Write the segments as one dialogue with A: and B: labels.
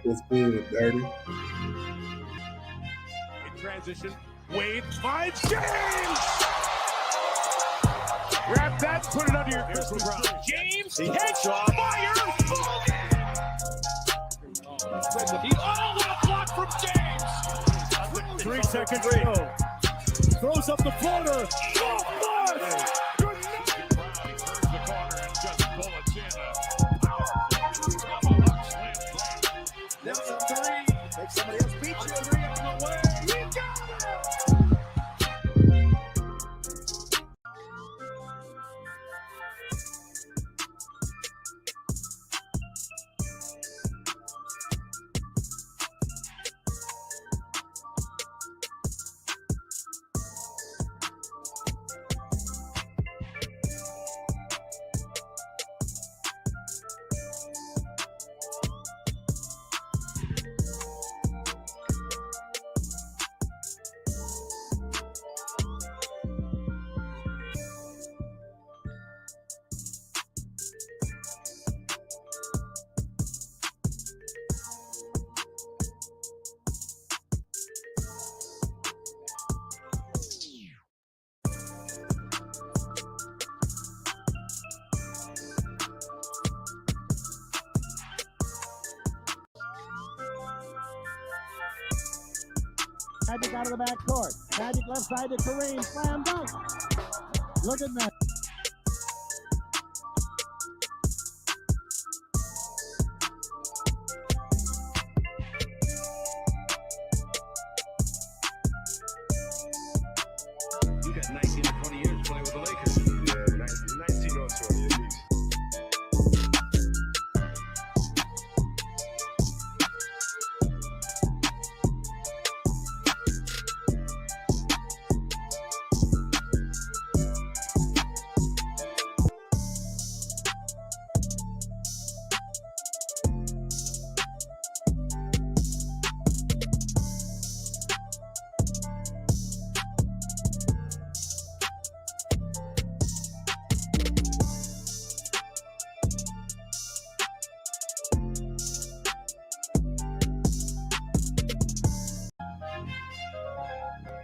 A: What's good, Dirty?
B: In transition, Wade finds James! Grab that, put it under your Christmas tree. James, headshot, fire, what a block from James!
C: 3 seconds to go. Throws up the floater. Oh,
B: Good night! He turns the corner and just bullets in.
C: down to three. Make somebody else beat you. Three on the way. We got it.
D: Magic out of the back court. Magic left side to Kareem. Slam dunk. Look at that.
B: You got 19 or 20 years playing with the Lakers.
A: Yeah, 19 or 20 at least.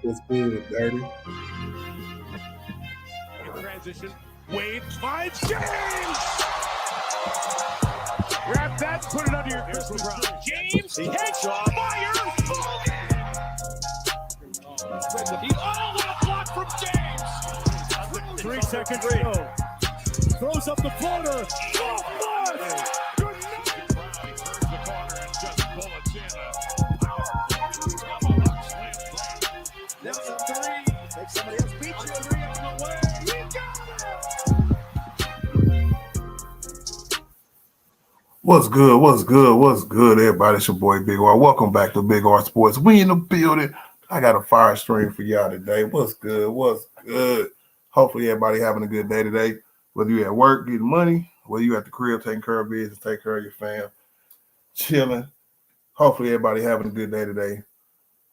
A: What's good, Dirty?
B: In transition, Wade finds James! Grab that, put it under your Christmas tree. James, headshot, fire, what a block from James!
C: 3 seconds to go. Throws up the floater. Oh,
B: Good night! He turns the corner and just bullets in.
C: down to three. Make somebody else beat you. Three on the way. We got it.
A: What's good? What's good? What's good, everybody? It's your boy Big R. Welcome back to Big R Sports. We in the building. I got a fire stream for y'all today. What's good? What's good? Hopefully everybody having a good day today. Whether you at work getting money, whether you at the crib taking care of business, taking care of your fam, chilling. Hopefully everybody having a good day today.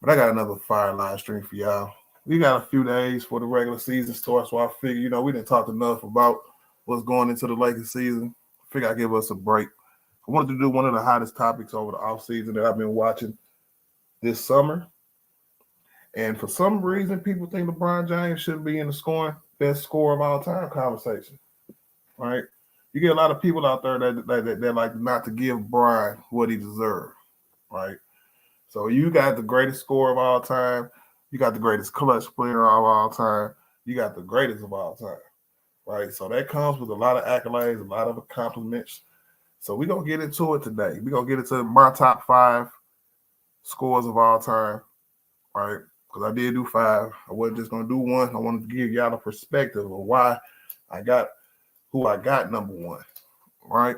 A: But I got another fire live stream for y'all. We got a few days for the regular season starts, so I figure, we didn't talk enough about what's going into the Lakers season. I figure I'd give us a break. I wanted to do one of the hottest topics over the offseason that I've been watching this summer. And for some reason, people think LeBron James should be in the best scorer of all time conversation, right? You get a lot of people out there that like not to give Brian what he deserves, right? So you got the greatest scorer of all time. You got the greatest clutch player of all time. You got the greatest of all time, right? So that comes with a lot of accolades, a lot of accomplishments. So we're going to get into it today. We're going to get into my top 5 scores of all time, right? Because I did do 5. I wasn't just going to do one. I wanted to give y'all a perspective of why I got who I got number 1, right?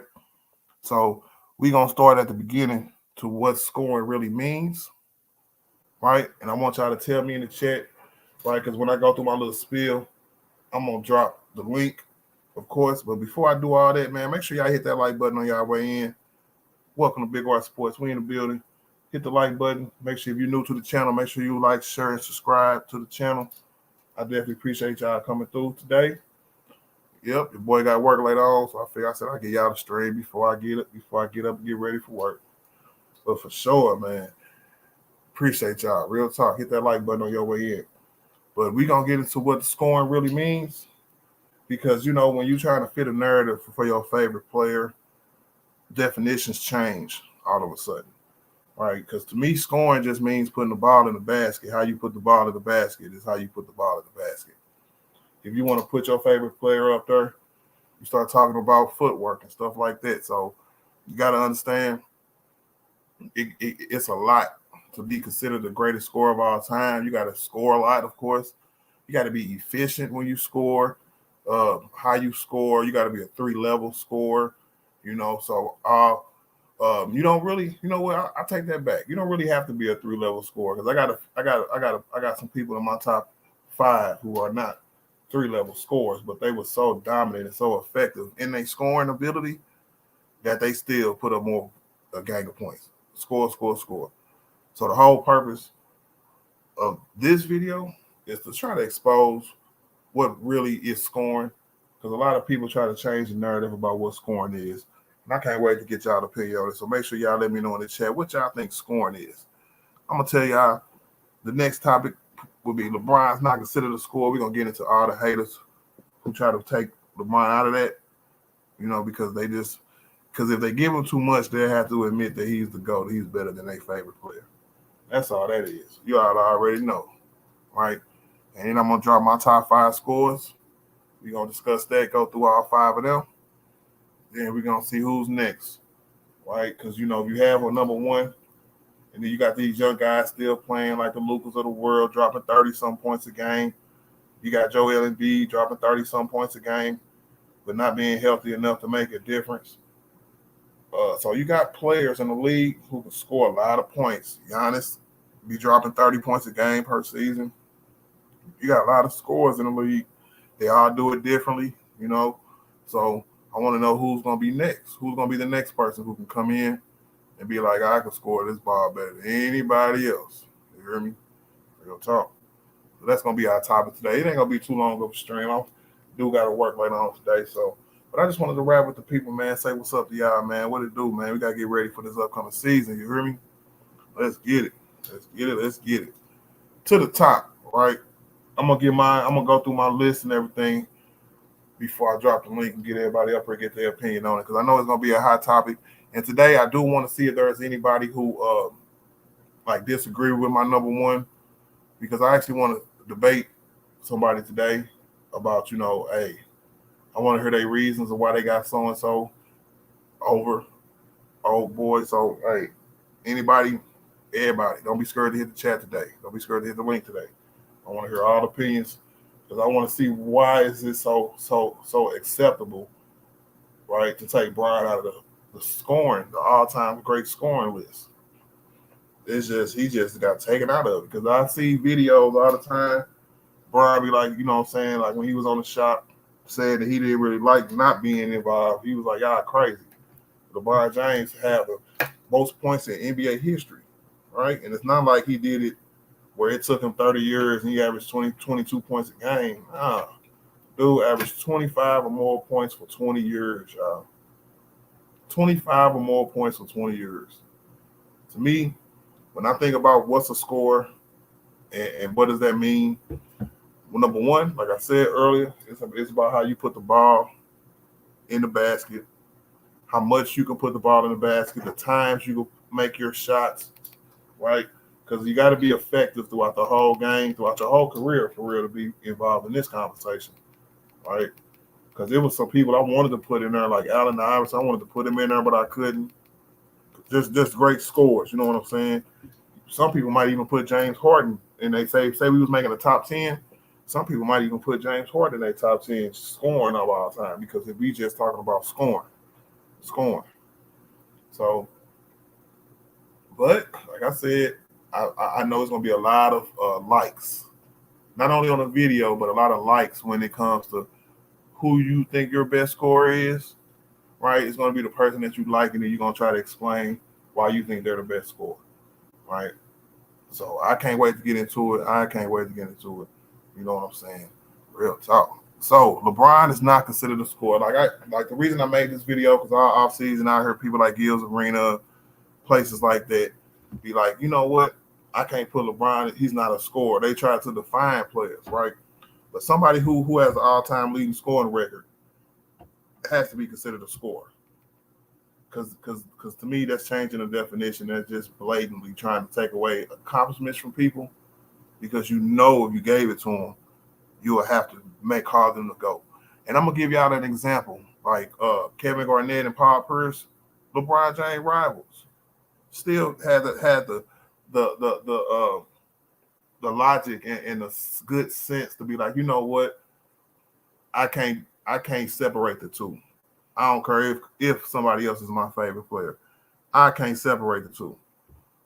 A: So we're going to start at the beginning to what scoring really means, right? And I want y'all to tell me in the chat, right? Because when I go through my little spiel, I'm going to drop the link, of course. But before I do all that, man, make sure y'all hit that like button on y'all way in. Welcome to Big R Sports. We in the building. Hit the like button. Make sure if you're new to the channel, make sure you like, share, and subscribe to the channel. I definitely appreciate y'all coming through today. Yep, your boy got work later on, so I said I'll get y'all the stream before I get up and get ready for work. But for sure, man, appreciate y'all. Real talk. Hit that like button on your way in. But we going to get into what the scoring really means. Because, when you're trying to fit a narrative for your favorite player, definitions change all of a sudden. Right? Because to me, scoring just means putting the ball in the basket. How you put the ball in the basket is how you put the ball in the basket. If you want to put your favorite player up there, you start talking about footwork and stuff like that. So you got to understand it's a lot to be considered the greatest scorer of all time. You got to score a lot, of course. You got to be efficient when you score. How you score, you got to be a 3-level scorer. So you don't really, you know what? I take that back. You don't really have to be a 3-level scorer because I got some people in my top 5 who are not 3-level scorers, but they were so dominant and so effective in their scoring ability that they still put up a gang of points. Score. So the whole purpose of this video is to try to expose what really is scoring, because a lot of people try to change the narrative about what scoring is. And I can't wait to get y'all opinion on it. So make sure y'all let me know in the chat what y'all think scoring is. I'm going to tell y'all the next topic will be LeBron's not considered a scorer. We're going to get into all the haters who try to take LeBron out of that, because if they give him too much, they'll have to admit that he's the GOAT. He's better than their favorite player. That's all that is. You all already know, right? And then I'm going to drop my top 5 scores. We're going to discuss that, go through all 5 of them. Then we're going to see who's next, right? Because, if you have a number 1, and then you got these young guys still playing like the Lucas of the world, dropping 30-some points a game. You got Joel Embiid dropping 30-some points a game, but not being healthy enough to make a difference. So you got players in the league who can score a lot of points. Giannis be dropping 30 points a game per season. You got a lot of scorers in the league. They all do it differently, So I want to know who's going to be next. Who's going to be the next person who can come in and be like, I can score this ball better than anybody else. You hear me? Real talk. So that's going to be our topic today. It ain't going to be too long of a stream. I do got to work later on today, But I just wanted to rap with the people, man. Say what's up to y'all, man. What it do, man? We got to get ready for this upcoming season. You hear me? Let's get it. Let's get it. To the top, right? I'm going to go through my list and everything before I drop the link and get everybody up here, get their opinion on it. Because I know it's going to be a hot topic. And today I do want to see if there's anybody who disagree with my number 1. Because I actually want to debate somebody today about, hey, I want to hear their reasons of why they got so-and-so over. Oh, boy. So, hey, everybody, don't be scared to hit the chat today. Don't be scared to hit the link today. I want to hear all the opinions because I want to see why is it so acceptable, right, to take Brian out of the scoring, the all-time great scoring list. He just got taken out of it because I see videos all the time. Brian be like, like when he was on the shop, said that he didn't really like not being involved. He was like, y'all crazy. LeBron James had the most points in NBA history, right? And it's not like he did it where it took him 30 years and he averaged 22 points a game. Nah, dude averaged 25 or more points for 20 years, y'all. 25 or more points for 20 years. To me, when I think about what's a score and what does that mean, well, number 1, like I said earlier, it's about how you put the ball in the basket, how much you can put the ball in the basket, the times you can make your shots, right? Because you got to be effective throughout the whole game, throughout your whole career, for real, to be involved in this conversation, right? Because there was some people I wanted to put in there, like Allen Iverson. I wanted to put him in there, but I couldn't. Just great scores, you know what I'm saying? Some people might even put James Harden, and they say we was making the top 10. Some people might even put James Harden in their top 10 scoring of all time, because if we just talking about scoring. So, but like I said, I know it's going to be a lot of likes, not only on the video, but a lot of likes when it comes to who you think your best scorer is, right? It's going to be the person that you like, and then you're going to try to explain why you think they're the best scorer, right? So I can't wait to get into it. You know what I'm saying? Real talk. So LeBron is not considered a scorer. Like the reason I made this video, because all off season I heard people like Gil's Arena, places like that be like, you know what? I can't put LeBron. He's not a scorer. They try to define players, right? But somebody who has an all-time leading scoring record has to be considered a scorer. Because to me, that's changing the definition. That's just blatantly trying to take away accomplishments from people because you know if you gave it to them, you will have to cause them to go. And I'm gonna give y'all an example, like Kevin Garnett and Paul Pierce, LeBron James rivals, still had the logic and the good sense to be like, you know what, I can't separate the two. I don't care if somebody else is my favorite player. I can't separate the two.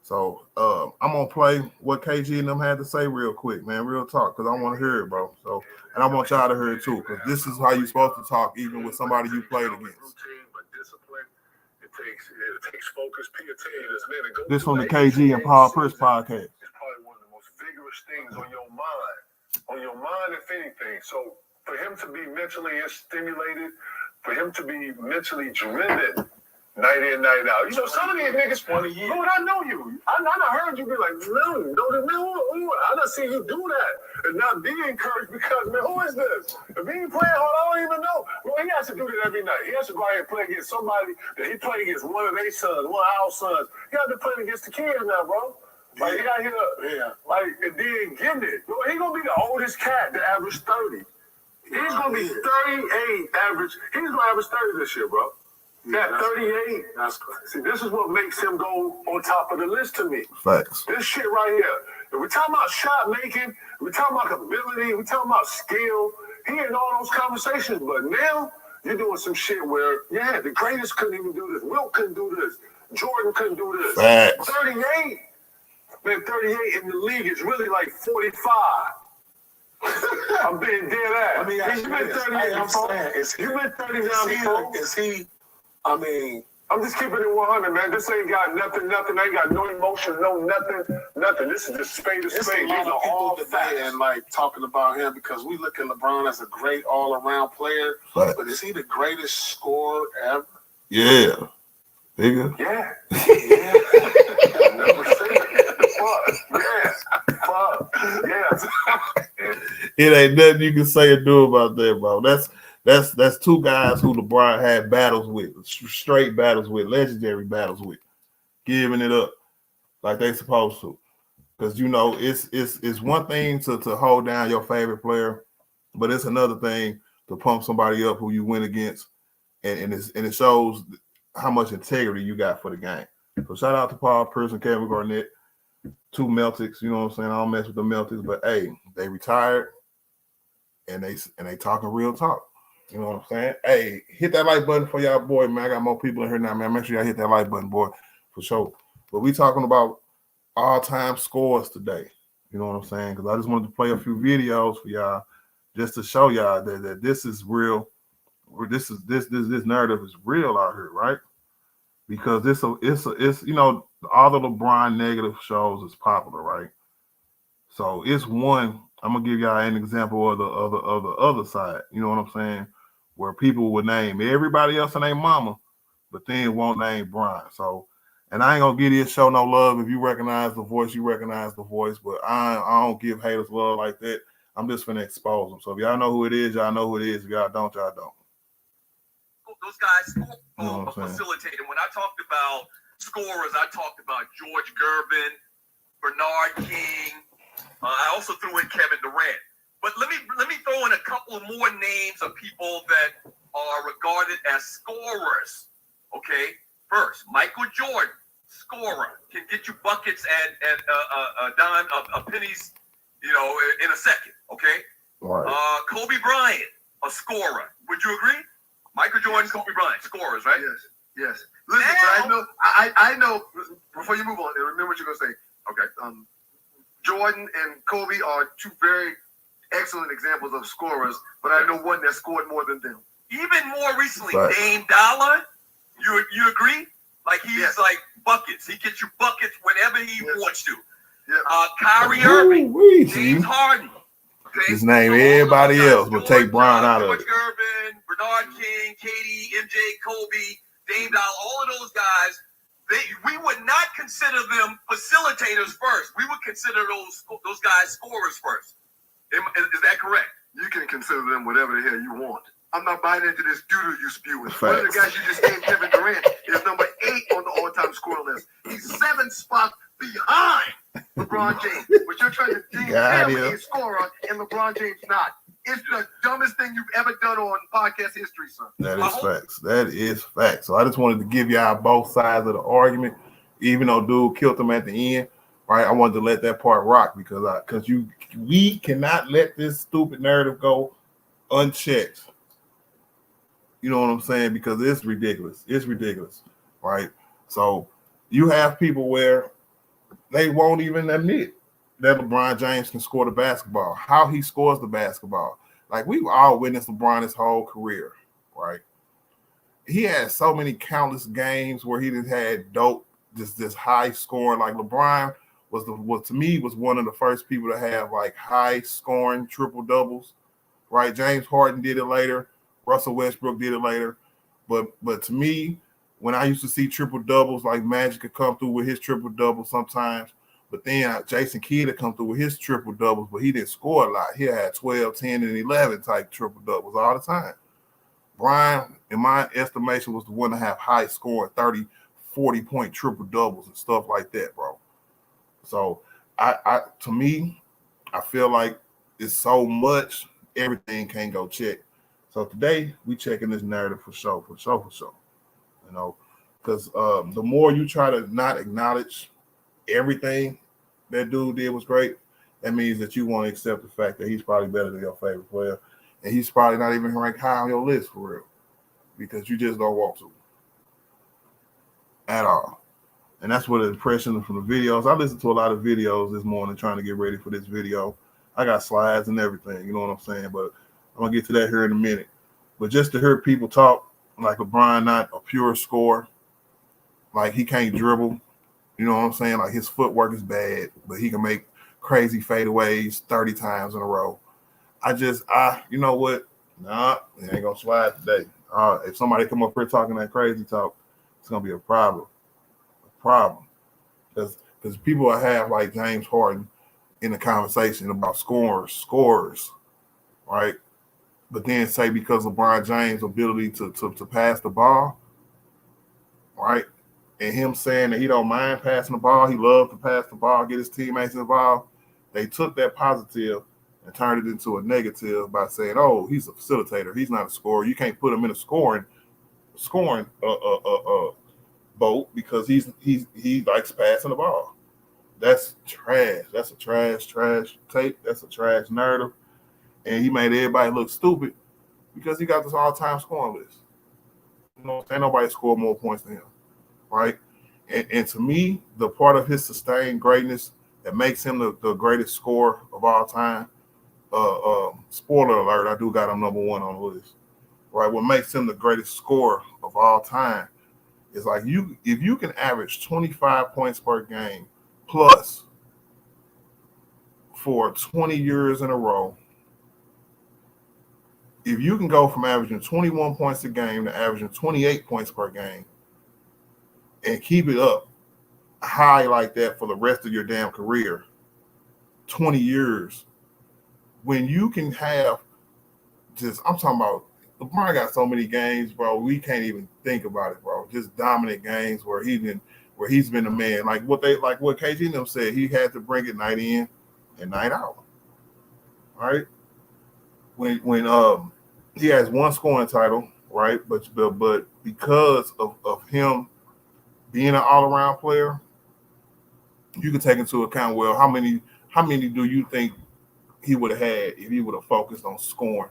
A: So I'm gonna play what KG and them had to say real quick, man, real talk, because I want to hear it, bro. So, and I want y'all to hear it too, because this is how you're supposed to talk, even with somebody you played against.
E: It takes focus, pay attention.
A: This from the KG and Paul Pierce podcast.
E: It's probably one of the most vigorous things on your mind, if anything. So for him to be mentally stimulated, for him to be mentally driven night in, night out. You know, some of these niggas, Lord, I know you. I heard you be like, no, I done seen you do that. And not be encouraged because, man, who is this? If he ain't playing hard, I don't even know. Well, he has to do that every night. He has to go out here and play against somebody that he played against, one of their sons, one of our sons. He has to play against the kids now, bro. Like, he got here, like, and then getting it. Bro, he gonna be the oldest cat to average 30. He's gonna be 38 average. He's gonna average 30 this year, bro. That 38. That's crazy. See, this is what makes him go on top of the list to me.
A: Facts.
E: This shit right here. If we're talking about shot making, we're talking about ability, we're talking about skill. He in all those conversations, but now you're doing some shit where, the greatest couldn't even do this. Wilt couldn't do this. Jordan couldn't do this.
A: Facts.
E: 38. Man, 38 in the league is really like 45. I'm being dead ass.
C: I mean,
E: he's been 38 before. You've been 39 before.
C: Is he? I mean,
E: I'm just keeping it 100, man. This ain't got nothing. Ain't got no emotion, no nothing. This is just spade to
C: it's
E: spade.
C: a lot
E: These are
C: of people
E: all
C: today
E: facts.
C: and like talking about him because we look at LeBron as a great all-around player,
A: Facts.
C: but is he the greatest scorer ever?
A: Yeah. Nigga.
E: Yeah. Never seen it. Fuck. Yeah.
A: It ain't nothing you can say or do about that, bro. That's two guys who LeBron had battles with, straight battles with, legendary battles with, giving it up like they supposed to. Because you know it's one thing to hold down your favorite player, but it's another thing to pump somebody up who you win against, and it shows how much integrity you got for the game. So shout out to Paul Pierce and Kevin Garnett, two Celtics. You know what I'm saying? I don't mess with the Celtics, but hey, they retired and they talking real talk. You know what I'm saying? Hey, hit that like button for y'all, boy, man. I got more people in here now, man. Make sure y'all hit that like button, boy, for sure. But we talking about all-time scores today. You know what I'm saying? Because I just wanted to play a few videos for y'all just to show y'all that this is real. This narrative is real out here, right? Because it's you know, all the LeBron negative shows is popular, right? So it's one. I'm gonna give y'all an example of the other side. You know what I'm saying? Where people would name everybody else and their mama, but then won't name Bron. So, and I ain't gonna give this show no love. If you recognize the voice, you recognize the voice. But I don't give haters love like that. I'm just gonna expose them. So if y'all know who it is, y'all know who it is. If y'all don't, y'all don't.
F: Those guys
A: You know what I'm saying?
F: facilitated. When I talked about scorers, I talked about George Gervin, Bernard King. I also threw in Kevin Durant. But let me throw in a couple of more names of people that are regarded as scorers. Okay, first, Michael Jordan, scorer, can get you buckets and a dime of pennies, you know, in a second. Okay,
A: Right.
F: Kobe Bryant, a scorer. Would you agree? Michael Jordan, Kobe Bryant, scorers, right?
C: Yes. Listen,
F: Now,
C: I know. Before you move on, remember what you're gonna say.
F: Okay.
C: Jordan and Kobe are two very excellent examples of scorers, but I know one that scored more than them.
F: Even more recently,
A: Right.
F: Dame Dollar. You agree? Like he's like buckets. He gets you buckets whenever he wants to.
C: Yeah.
F: Kyrie Irving,
A: Ooh-wee,
F: James Harden. Okay?
A: Just name
F: So all of those
A: everybody
F: guys,
A: else, but take Bron out of
F: George
A: it.
F: Gervin, Bernard King, KD, MJ, Kobe, Dame Dollar, all of those guys we would not consider them facilitators first. We would consider those guys scorers first. Is that correct?
C: You can consider them whatever the hell you want. I'm not buying into this doodle you spewing.
A: Facts.
C: One of the guys you just named, Kevin Durant, is number 8 on the all-time scoring list. He's 7 spots behind LeBron James. But you're trying to deem
A: Got
C: him
A: him.
C: a scorer and LeBron James not. It's the dumbest thing you've ever done on podcast history, son.
A: That is facts. That is facts. So I just wanted to give y'all both sides of the argument, even though dude killed him at the end. Right? I wanted to let that part rock because we cannot let this stupid narrative go unchecked. You know what I'm saying? Because it's ridiculous. It's ridiculous, right? So you have people where they won't even admit that LeBron James can score the basketball, how he scores the basketball. Like, we've all witnessed LeBron his whole career, right? He had so many countless games where he just had dope, this high scoring. Like, LeBron was to me one of the first people to have like high scoring triple doubles, right? James Harden did it later. Russell Westbrook did it later. But to me, when I used to see triple doubles, like Magic could come through with his triple doubles sometimes, but then Jason Kidd would come through with his triple doubles, but he didn't score a lot. He had 12, 10, and 11 type triple doubles all the time. Brian, in my estimation, was the one to have high scoring 30, 40 point triple doubles and stuff like that, bro. So to me, I feel like it's so much, everything can't go check. So today we checking this narrative for sure. You know, because the more you try to not acknowledge everything that dude did was great, that means that you want to accept the fact that he's probably better than your favorite player, and he's probably not even ranked high on your list for real, because you just don't want to at all. And that's what the impression from the videos. I listened to a lot of videos this morning trying to get ready for this video. I got slides and everything, you know what I'm saying? But I'm going to get to that here in a minute. But just to hear people talk like LeBron not a pure scorer, like he can't dribble, you know what I'm saying? Like his footwork is bad, but he can make crazy fadeaways 30 times in a row. You know what? Nah, it ain't going to slide today. If somebody come up here talking that crazy talk, it's going to be a problem. Because people have like James Harden in the conversation about scorers, right? But then say because LeBron James' ability to pass the ball, right? And him saying that he don't mind passing the ball, he loves to pass the ball, get his teammates involved. They took that positive and turned it into a negative by saying, "Oh, he's a facilitator. He's not a scorer. You can't put him in a scoring boat because he likes passing the ball." That's trash. That's a trash tape. That's a trash narrative. And he made everybody look stupid because he got this all-time scoring list. You know, ain't nobody scored more points than him, right? And to me, the part of his sustained greatness that makes him the greatest scorer of all time, spoiler alert, I do got him number 1 on the list, right? What makes him the greatest scorer of all time is like if you can average 25 points per game plus for 20 years in a row, if you can go from averaging 21 points a game to averaging 28 points per game and keep it up high like that for the rest of your damn career, 20 years, when you can have I'm talking about, LeBron got so many games, bro, we can't even think about it, bro. Just dominant games where he's been a man. Like what KG and them said, he had to bring it night in and night out. Right? When he has 1 scoring title, right? But because of him being an all-around player, you can take into account, well, how many do you think he would have had if he would have focused on scoring,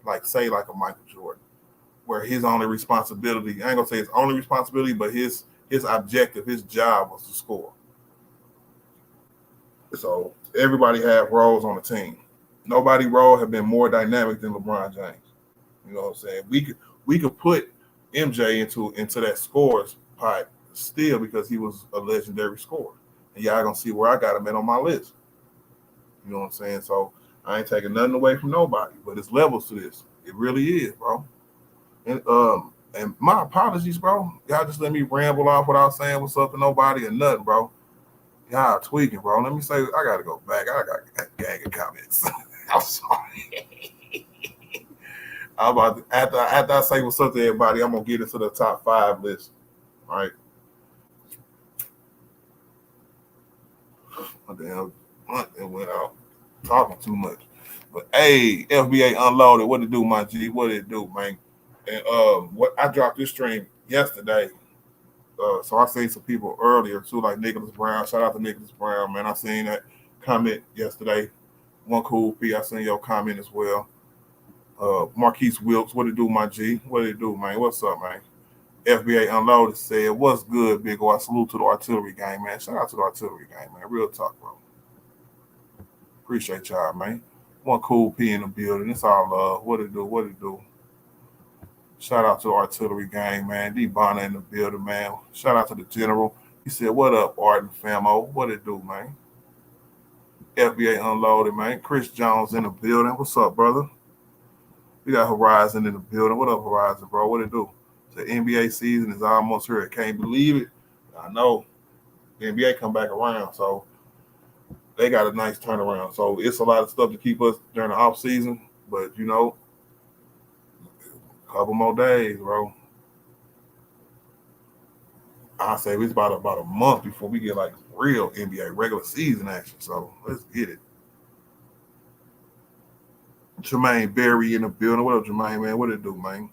A: like say like a Michael Jordan, where his only responsibility, I ain't gonna say his only responsibility, but his objective, his job was to score. So everybody had roles on the team. Nobody role have been more dynamic than LeBron James. You know what I'm saying? We could put MJ into that scores pot still because he was a legendary scorer. And y'all gonna see where I got him at on my list. You know what I'm saying? So I ain't taking nothing away from nobody, but it's levels to this. It really is, bro. And And my apologies, bro. Y'all just let me ramble off without saying what's up to nobody or nothing, bro. Y'all tweaking, bro. Let me say, I gotta go back. I got a gang of comments. I'm sorry. I'm about to, after I say what's up to everybody, I'm gonna get into the top 5 list. All right. It went out talking too much. But hey, FBA Unloaded, what it do, my G? What it do, man? And what I dropped this stream yesterday. So I seen some people earlier too, like Nicholas Brown. Shout out to Nicholas Brown, man. I seen that comment yesterday. One cool P. I seen your comment as well. Marquise Wilkes, what it do, my G? What it do, man? What's up, man? FBA Unloaded said, "What's good, big boy? Salute to the artillery gang, man. Shout out to the artillery gang, man. Real talk, bro. Appreciate y'all, man. One cool P in the building. It's all love. What it do? What it do? Shout out to the artillery gang, man. D Bonner in the building, man. Shout out to the general. He said, "What up, Art and Famo? What it do, man?" FBA Unloaded, man. Chris Jones in the building. What's up, brother? We got Horizon in the building. What up, Horizon, bro? What it do? The NBA season is almost here. I can't believe it. I know the NBA come back around, so they got a nice turnaround. So it's a lot of stuff to keep us during the off season, but you know, a couple more days, bro. I say it's about a month before we get like real NBA regular season action. So let's get it. Jermaine Berry in the building. What up, Jermaine, man? What it do, man?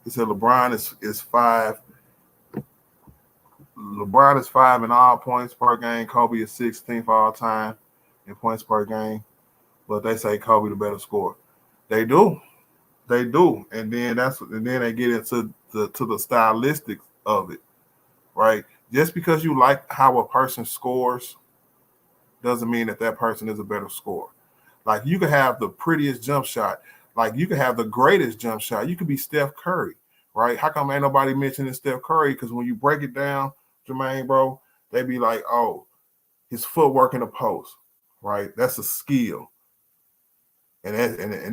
A: He said LeBron is 5. LeBron is 5 in all points per game. Kobe is 16th all time in points per game. But they say Kobe the better scorer. They do. They do. And then they get into the stylistics of it. Right? Just because you like how a person scores doesn't mean that person is a better scorer. Like you could have the prettiest jump shot. Like you could have the greatest jump shot. You could be Steph Curry, right? How come ain't nobody mentioning Steph Curry? Because when you break it down, Jermaine, bro, they be like, oh, his footwork in the post, right? That's a skill. And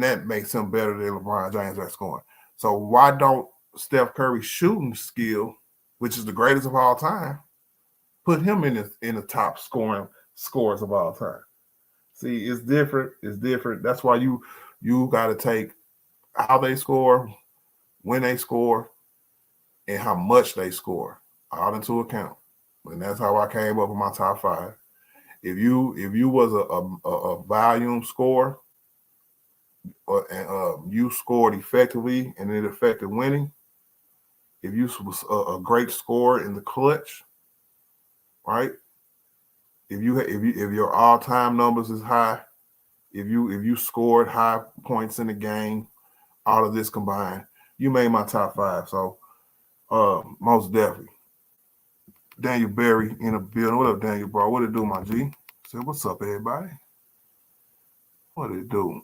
A: that makes him better than LeBron James at scoring. So why don't Steph Curry shooting skill, which is the greatest of all time, put him in the top scores of all time? See, it's different. It's different. That's why you got to take how they score, when they score, and how much they score all into account. And that's how I came up with my top 5. If you was a volume scorer, and you scored effectively and it affected winning. If you was a great scorer in the clutch, right? If your all-time numbers is high, if you scored high points in the game, all of this combined, you made my top 5. So most definitely. Daniel Berry in the building. What up, Daniel, bro? What it do, my G? Say, what's up, everybody? What it do?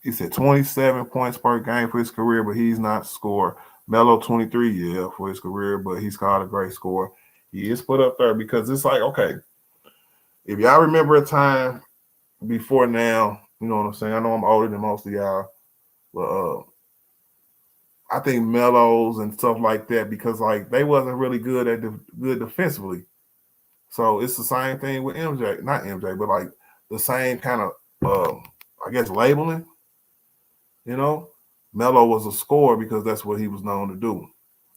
A: He said 27 points per game for his career, but he's not scored. Melo 23, yeah, for his career, but he's called a great scorer. He is put up there because it's like, okay, if y'all remember a time before now, you know what I'm saying? I know I'm older than most of y'all, but I think Melos and stuff like that, because like they wasn't really good defensively. So it's the same thing with MJ, not MJ, but like the same kind of I guess labeling. You know, Melo was a scorer because that's what he was known to do.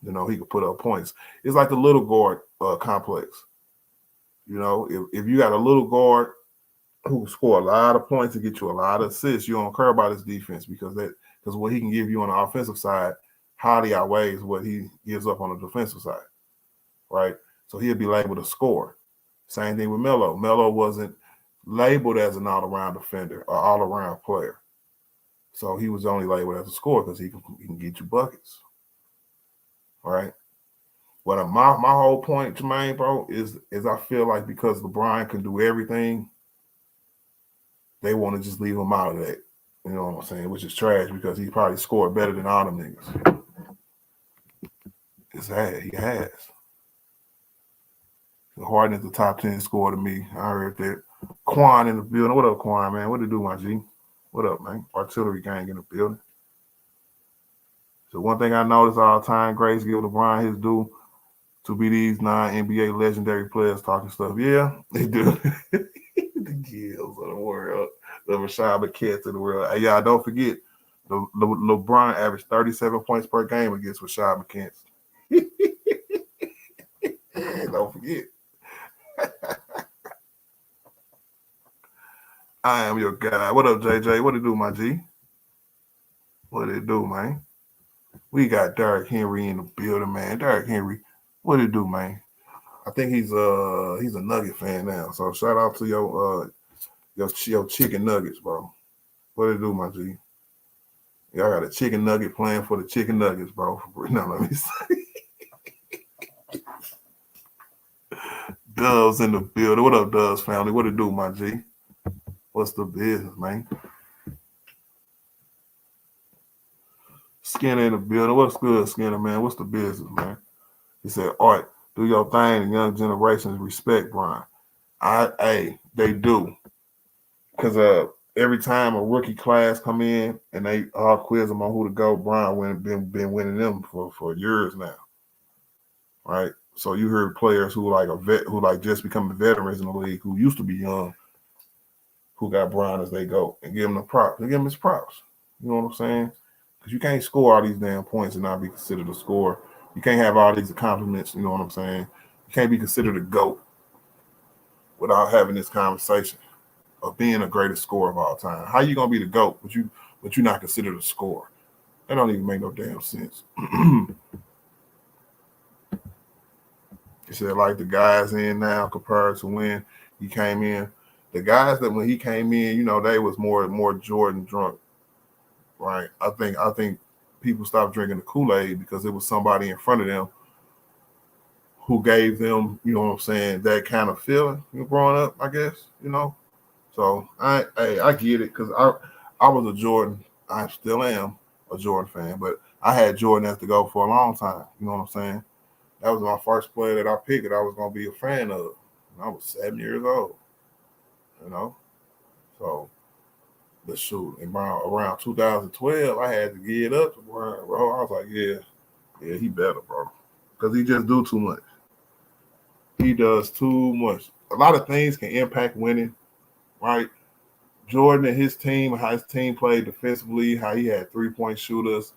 A: You know, he could put up points. It's like the little guard complex. You know, if you got a little guard who can score a lot of points and get you a lot of assists, you don't care about his defense because what he can give you on the offensive side highly outweighs what he gives up on the defensive side, right? So he'll be labeled a scorer. Same thing with Melo. Melo wasn't labeled as an all-around defender or all-around player. So he was only labeled as a scorer because he can get you buckets. All right. But my whole point, Jermaine, bro, is I feel like because LeBron can do everything, they want to just leave him out of that. You know what I'm saying? Which is trash because he probably scored better than all them niggas. He has. Harden is the top 10 scorer to me. I heard that. Quan in the building. What up, Quan, man? What it do, my G? What up, man? Artillery gang in the building. So one thing I noticed all time greats give LeBron his due to be these non-NBA legendary players talking stuff. Yeah, they do. The Gills of the world, the Rashad McCants of the world. Hey, y'all don't forget, LeBron averaged 37 points per game against Rashad McCants. Don't forget. I am your guy. What up, JJ? What it do, my G? What it do, man? We got Derrick Henry in the building, man. Derrick Henry, what it do, man? I think he's a Nugget fan now. So shout out to your chicken nuggets, bro. What it do, my G? Y'all got a chicken nugget playing for the chicken nuggets, bro. No, let me say. Doves in the building. What up, Doves family? What it do, my G? What's the business, man? Skinner in the building. What's good, Skinner, man? What's the business, man? He said, Art, do your thing. The young generations respect Brian. They do. Because every time a rookie class come in and they all quiz them on who to go, Brian been winning them for years now. Right? So you heard players who like just become veterans in the league who used to be young, who got Brian as they go, and give him the props. They give him his props. You know what I'm saying? Because you can't score all these damn points and not be considered a scorer. You can't have all these accomplishments. You know what I'm saying? You can't be considered a GOAT without having this conversation of being the greatest scorer of all time. How you gonna be the GOAT, but you're not considered a scorer? That don't even make no damn sense. You said like the guys in now compared to when he came in. The guys that when he came in, they was more Jordan drunk, right? I think people stopped drinking the Kool-Aid because it was somebody in front of them who gave them, you know what I'm saying, that kind of feeling, growing up, I guess, So I get it because I was a Jordan. I still am a Jordan fan, but I had Jordan as to go for a long time. You know what I'm saying? That was my first player that I picked that I was going to be a fan of. And I was 7 years old. So the shoot around 2012, I had to get up to Brian, bro. I was like, yeah, he better, bro, because he just do too much. He does too much. A lot of things can impact winning, right? Jordan and his team, how his team played defensively, how he had 3-point shooters.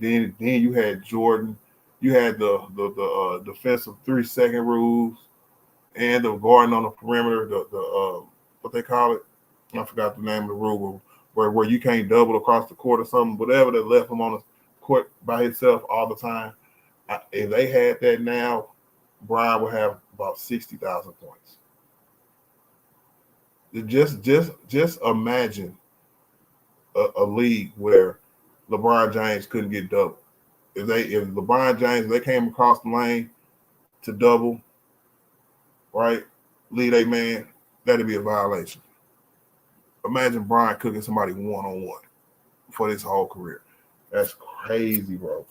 A: Then you had Jordan. You had the defensive 3-second rules and the guarding on the perimeter. The what they call it? I forgot the name of the rule where you can't double across the court or something. Whatever that left him on the court by himself all the time. If they had that now, Brian would have about 60,000 points. Just imagine a league where LeBron James couldn't get double. If LeBron James, they came across the lane to double, right, lead a man, that'd be a violation. Imagine Brian cooking somebody one-on-one for his whole career. That's crazy, bro.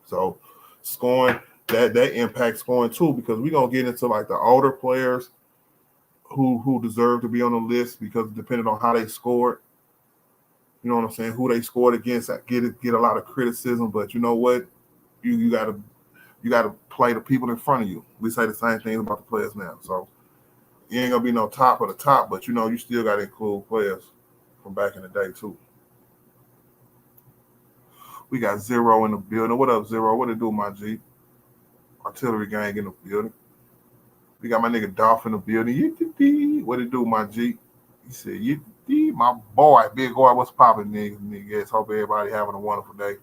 A: So scoring, that impacts scoring too, because we're gonna get into like the older players who deserve to be on the list because depending on how they scored, you know what I'm saying, who they scored against, get a lot of criticism. But you know what? You gotta play the people in front of you. We say the same thing about the players now. So you ain't gonna be no top of the top, but you still gotta include players from back in the day too. We got Zero in the building. What up, Zero? What it do, my G? Artillery gang in the building. We got my nigga Dolph in the building. What it do, my G? He said, my boy, big boy, what's poppin', niggas? Hope everybody having a wonderful day.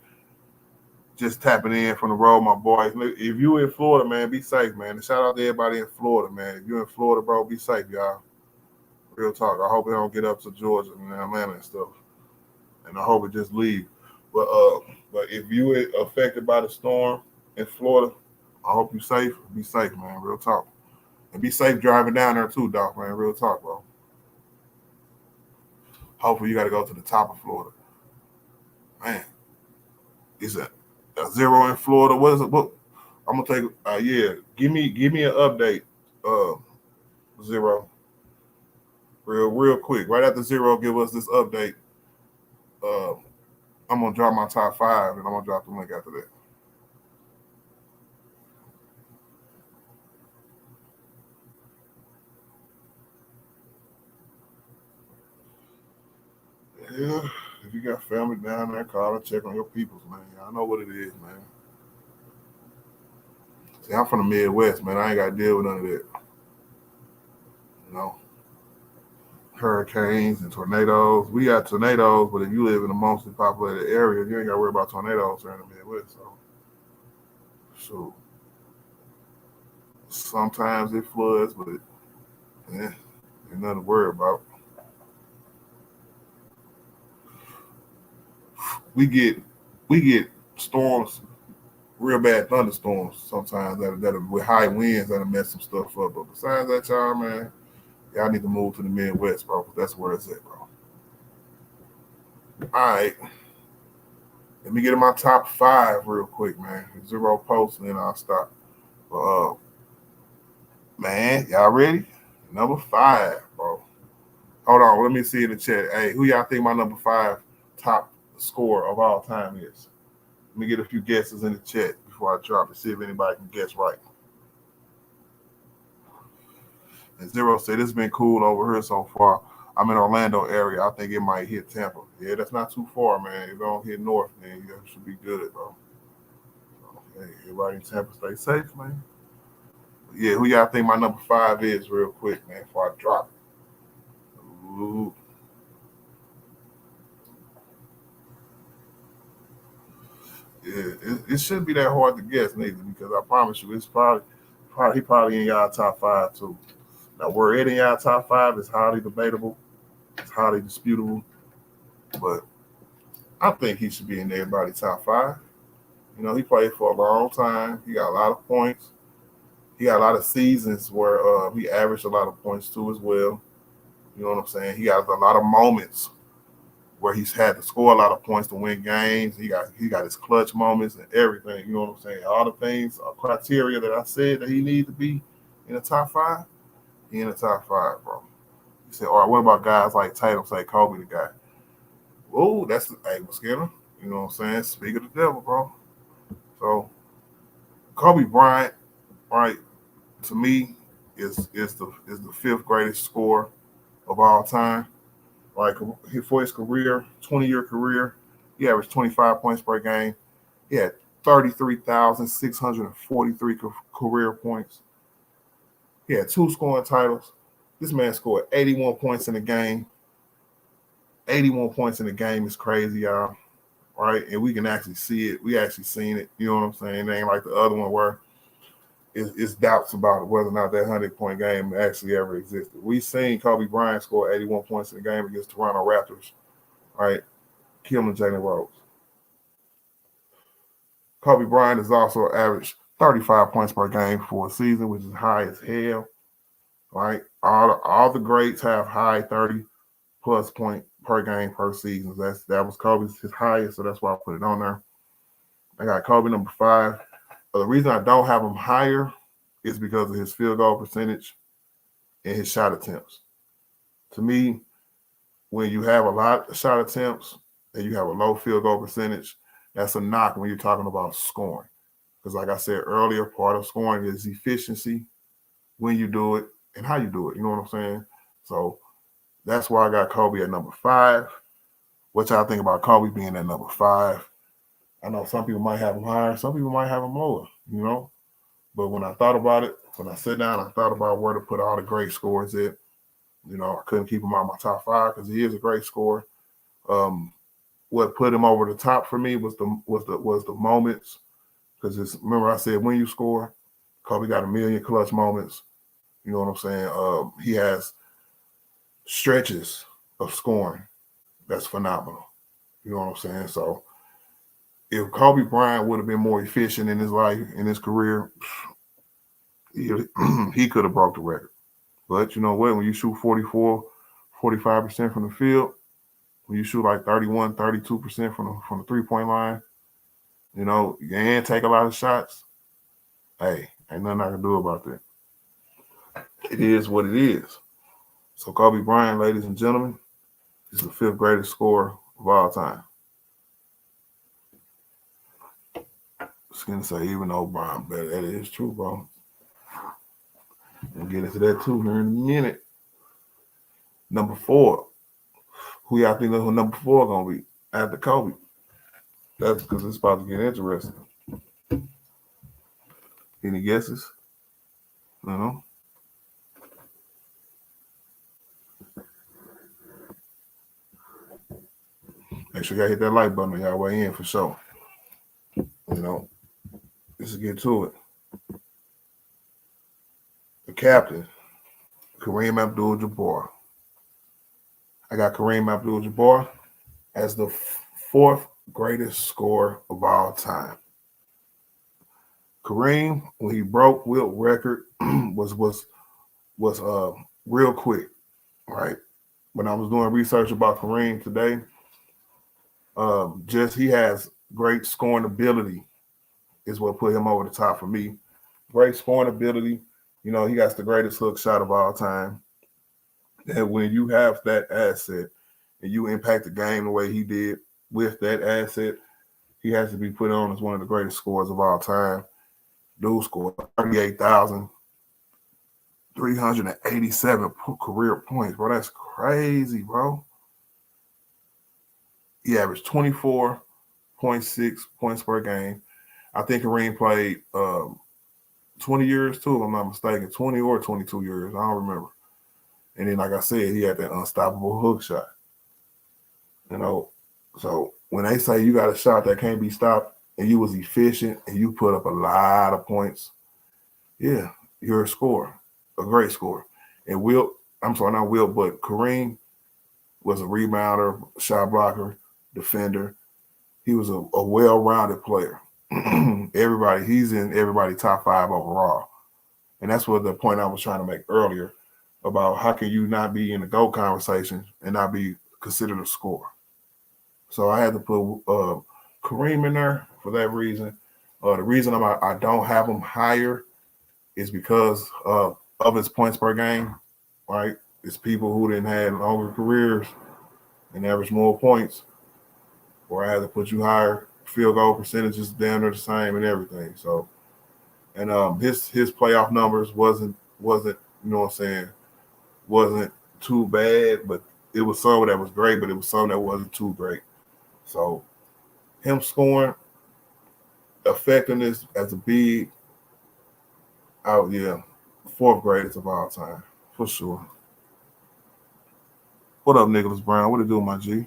A: Just tapping in from the road, my boys. If you in Florida, man, be safe, man. And shout out to everybody in Florida, man. If you in Florida, bro, be safe, y'all. Real talk. I hope it don't get up to Georgia and Atlanta and stuff. And I hope it just leave. But if you affected by the storm in Florida, I hope you safe. Be safe, man. Real talk. And be safe driving down there too, Doc, man. Real talk, bro. Hopefully you got to go to the top of Florida. Man, it's a zero in Florida. What is it? What? I'm gonna take. Give me an update. Zero. Real quick. Right after Zero, give us this update. I'm gonna drop my top 5, and I'm gonna drop the link after that. Yeah, if you got family down there, call and check on your peoples, man. I know what it is, man. See, I'm from the Midwest, man. I ain't got to deal with none of that. You know, hurricanes and tornadoes. We got tornadoes, but if you live in a mostly populated area, you ain't got to worry about tornadoes here in the Midwest. So sometimes it floods, but ain't nothing to worry about. We get storms, real bad thunderstorms sometimes that with high winds that'll mess some stuff up. But besides that, y'all, man, y'all need to move to the Midwest, bro. 'Cause that's where it's at, bro. All right. Let me get in my top 5 real quick, man. 0 posts, and then I'll stop. Man, y'all ready? Number 5, bro. Hold on, let me see in the chat. Hey, who y'all think my number 5 top scorer of all time is? Let me get a few guesses in the chat before I drop to see if anybody can guess right. And 0 said it's been cool over here so far. I'm in Orlando area. I think it might hit Tampa. Yeah, that's not too far, man. If it don't hit north, man, you should be good, bro. So, hey, everybody in Tampa, stay safe, man. But yeah, who y'all think my number 5 is, real quick, man, before I drop it? Ooh. Yeah, it shouldn't be that hard to guess, neither, because I promise you, he probably in y'all top 5 too. Now, where it in y'all top 5 is highly debatable, it's highly disputable, but I think he should be in everybody's top 5. You know, he played for a long time. He got a lot of points. He got a lot of seasons where he averaged a lot of points too as well. You know what I'm saying? He got a lot of moments where he's had to score a lot of points to win games. He got his clutch moments and everything. You know what I'm saying? All the things, criteria that I said that he needs to be in the top 5. He in the top 5, bro. He said, all right, what about guys like Tatum? Say Kobe the guy. Whoa, that's hey, Skinner. You know what I'm saying? Speak of the devil, bro. So Kobe Bryant, right, to me, is the 5th greatest scorer of all time. Like for his career, 20-year career, he averaged 25 points per game. He had 33,643 career points. He had 2 scoring titles. This man scored 81 points in a game. 81 points in a game is crazy, y'all. Right? And we can actually see it. We actually seen it. You know what I'm saying? It ain't like the other one where it's doubts about whether or not that 100-point game actually ever existed. We seen Kobe Bryant score 81 points in the game against Toronto Raptors, right? Killing Jalen Rose. Kobe Bryant has also averaged 35 points per game for a season, which is high as hell, right? All the greats have high 30-plus point per game per season. That was Kobe's his highest, so that's why I put it on there. I got Kobe number 5. The reason I don't have him higher is because of his field goal percentage and his shot attempts. To me, when you have a lot of shot attempts and you have a low field goal percentage, that's a knock when you're talking about scoring. Because like I said earlier, part of scoring is efficiency, when you do it and how you do it. You know what I'm saying? So that's why I got Kobe at number 5. What y'all think about Kobe being at number 5? I know some people might have him higher, some people might have him lower, you know? But when I thought about it, when I sat down, I thought about where to put all the great scores at. You know, I couldn't keep him out of my top 5 because he is a great scorer. What put him over the top for me was the moments. Because remember I said when you score, Kobe got a million clutch moments. You know what I'm saying? He has stretches of scoring that's phenomenal. You know what I'm saying? So if Kobe Bryant would have been more efficient in his life, in his career, he could have broke the record. But you know what? When you shoot 44, 45% from the field, when you shoot like 31, 32% from the three-point line, you know, and take a lot of shots, hey, ain't nothing I can do about that. It is what it is. So Kobe Bryant, ladies and gentlemen, is the 5th greatest scorer of all time. It's gonna say even though Brian better. That is true, bro. We'll get into that too here in a minute. Number 4. Who y'all think is number 4 gonna be after Kobe? That's because it's about to get interesting. Any guesses? No. Make sure y'all hit that like button on y'all way in for sure. Let's get to it. The captain, Kareem Abdul-Jabbar. I got Kareem Abdul-Jabbar as the 4th greatest scorer of all time. Kareem, when he broke Wilt's record, was real quick, right? When I was doing research about Kareem today, he has great scoring ability is what put him over the top for me. Great scoring ability. He got the greatest hook shot of all time. And when you have that asset and you impact the game the way he did with that asset, he has to be put on as one of the greatest scorers of all time. Dude scored 38,387 career points, bro. That's crazy, bro. He averaged 24.6 points per game. I think Kareem played 20 years too, if I'm not mistaken, 20 or 22 years. I don't remember. And then, like I said, he had that unstoppable hook shot. So when they say you got a shot that can't be stopped and you was efficient and you put up a lot of points, yeah, you're a scorer, a great scorer. And Kareem was a rebounder, shot blocker, defender. He was a well-rounded player. He's in everybody top 5 overall. And that's what the point I was trying to make earlier about how can you not be in the GOAT conversation and not be considered a scorer. So I had to put Kareem in there for that reason. The reason I don't have him higher is because of his points per game, right? It's people who didn't have longer careers and average more points, or I had to put you higher. Field goal percentages down there the same and everything. So, and his playoff numbers wasn't wasn't too bad, but it was some that was great, but it was some that wasn't too great. So, him scoring, effectiveness as a big, 4th greatest of all time for sure. What up, Nicholas Brown? What it do, my G?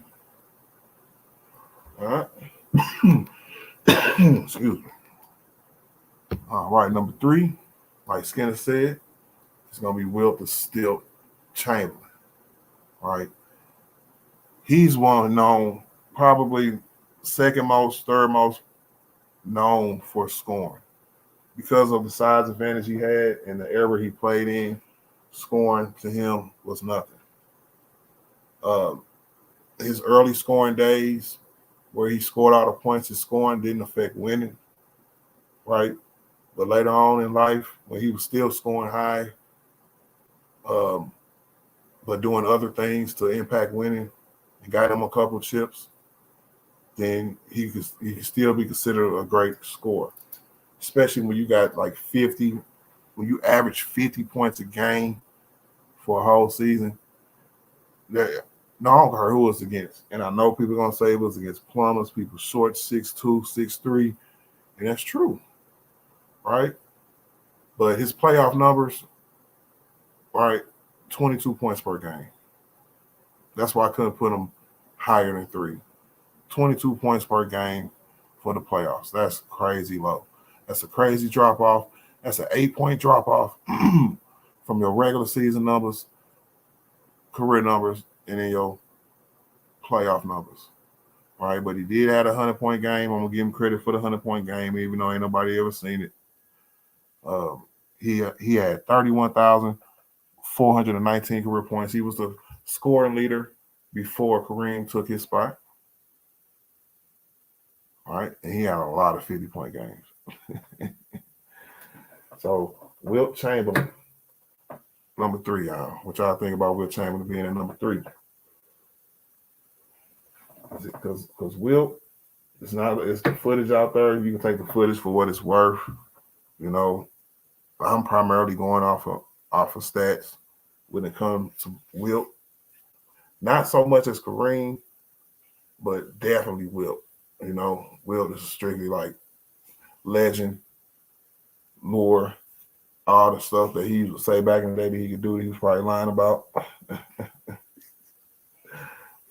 A: All right. Excuse me. All right, number 3, like Skinner said, it's going to be Wilt the Stilt Chamberlain. All right. He's one known, probably second most, third most known for scoring. Because of the size advantage he had and the era he played in, scoring to him was nothing. His early scoring days, where he scored all the points, his scoring didn't affect winning, right? But later on in life, when he was still scoring high, but doing other things to impact winning and got him a couple chips, then he could still be considered a great scorer. Especially when you got like 50, when you average 50 points a game for a whole season. No, I don't care who it's against. And I know people are going to say it was against plumbers, people short, 6'2", 6'3", and that's true, right? But his playoff numbers, right, 22 points per game. That's why I couldn't put him higher than 3. 22 points per game for the playoffs. That's crazy low. That's a crazy drop-off. That's an 8-point drop-off from your regular season numbers, career numbers, and then your playoff numbers. All right, but he did have a 100-point game. I'm going to give him credit for the 100-point game, even though ain't nobody ever seen it. He had 31,419 career points. He was the scoring leader before Kareem took his spot. All right, and he had a lot of 50-point games. So, Wilt Chamberlain, number 3, y'all. What y'all think about Wilt Chamberlain being at number 3? Because Wilt It's not. It's the footage out there. You can take the footage for what it's worth. You know, I'm primarily going off of stats when it comes to Wilt. Not so much as Kareem, but definitely Wilt. You know, Wilt is strictly like legend, lore, all the stuff that he would say back in the day that he could do. He was probably lying about. But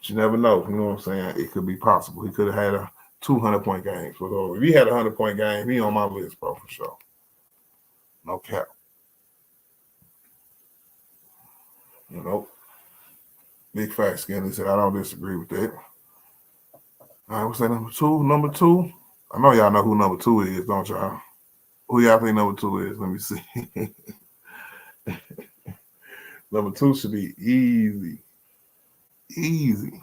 A: you never know. You know what I'm saying? It could be possible. He could have had a 200-point game. So if he had a 100-point game, he on my list, bro, for sure. No cap. You know, big fat skinny said, I don't disagree with that. All right, what's that number two? Number two? I know y'all know who number two is, don't y'all? Who y'all think number two is? Let me see. Number two should be easy. Easy.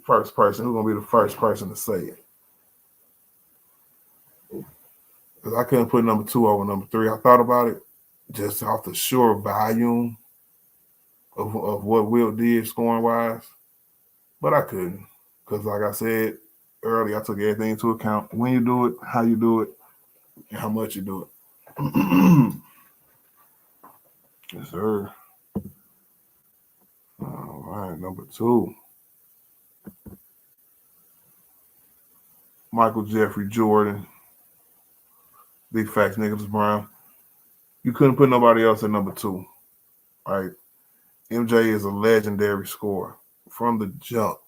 A: First person. Who's going to be the first person to say it? Because I couldn't put number two over number three. I thought about it just off the sheer volume of what Will did scoring-wise. But I couldn't. Because like I said earlier, I took everything into account. When you do it, how you do it, and how much you do it. Yes, sir. All right, number two. Michael Jeffrey Jordan. Big facts, Nicholas Brown. You couldn't put nobody else at number two, right? MJ is a legendary scorer from the jump,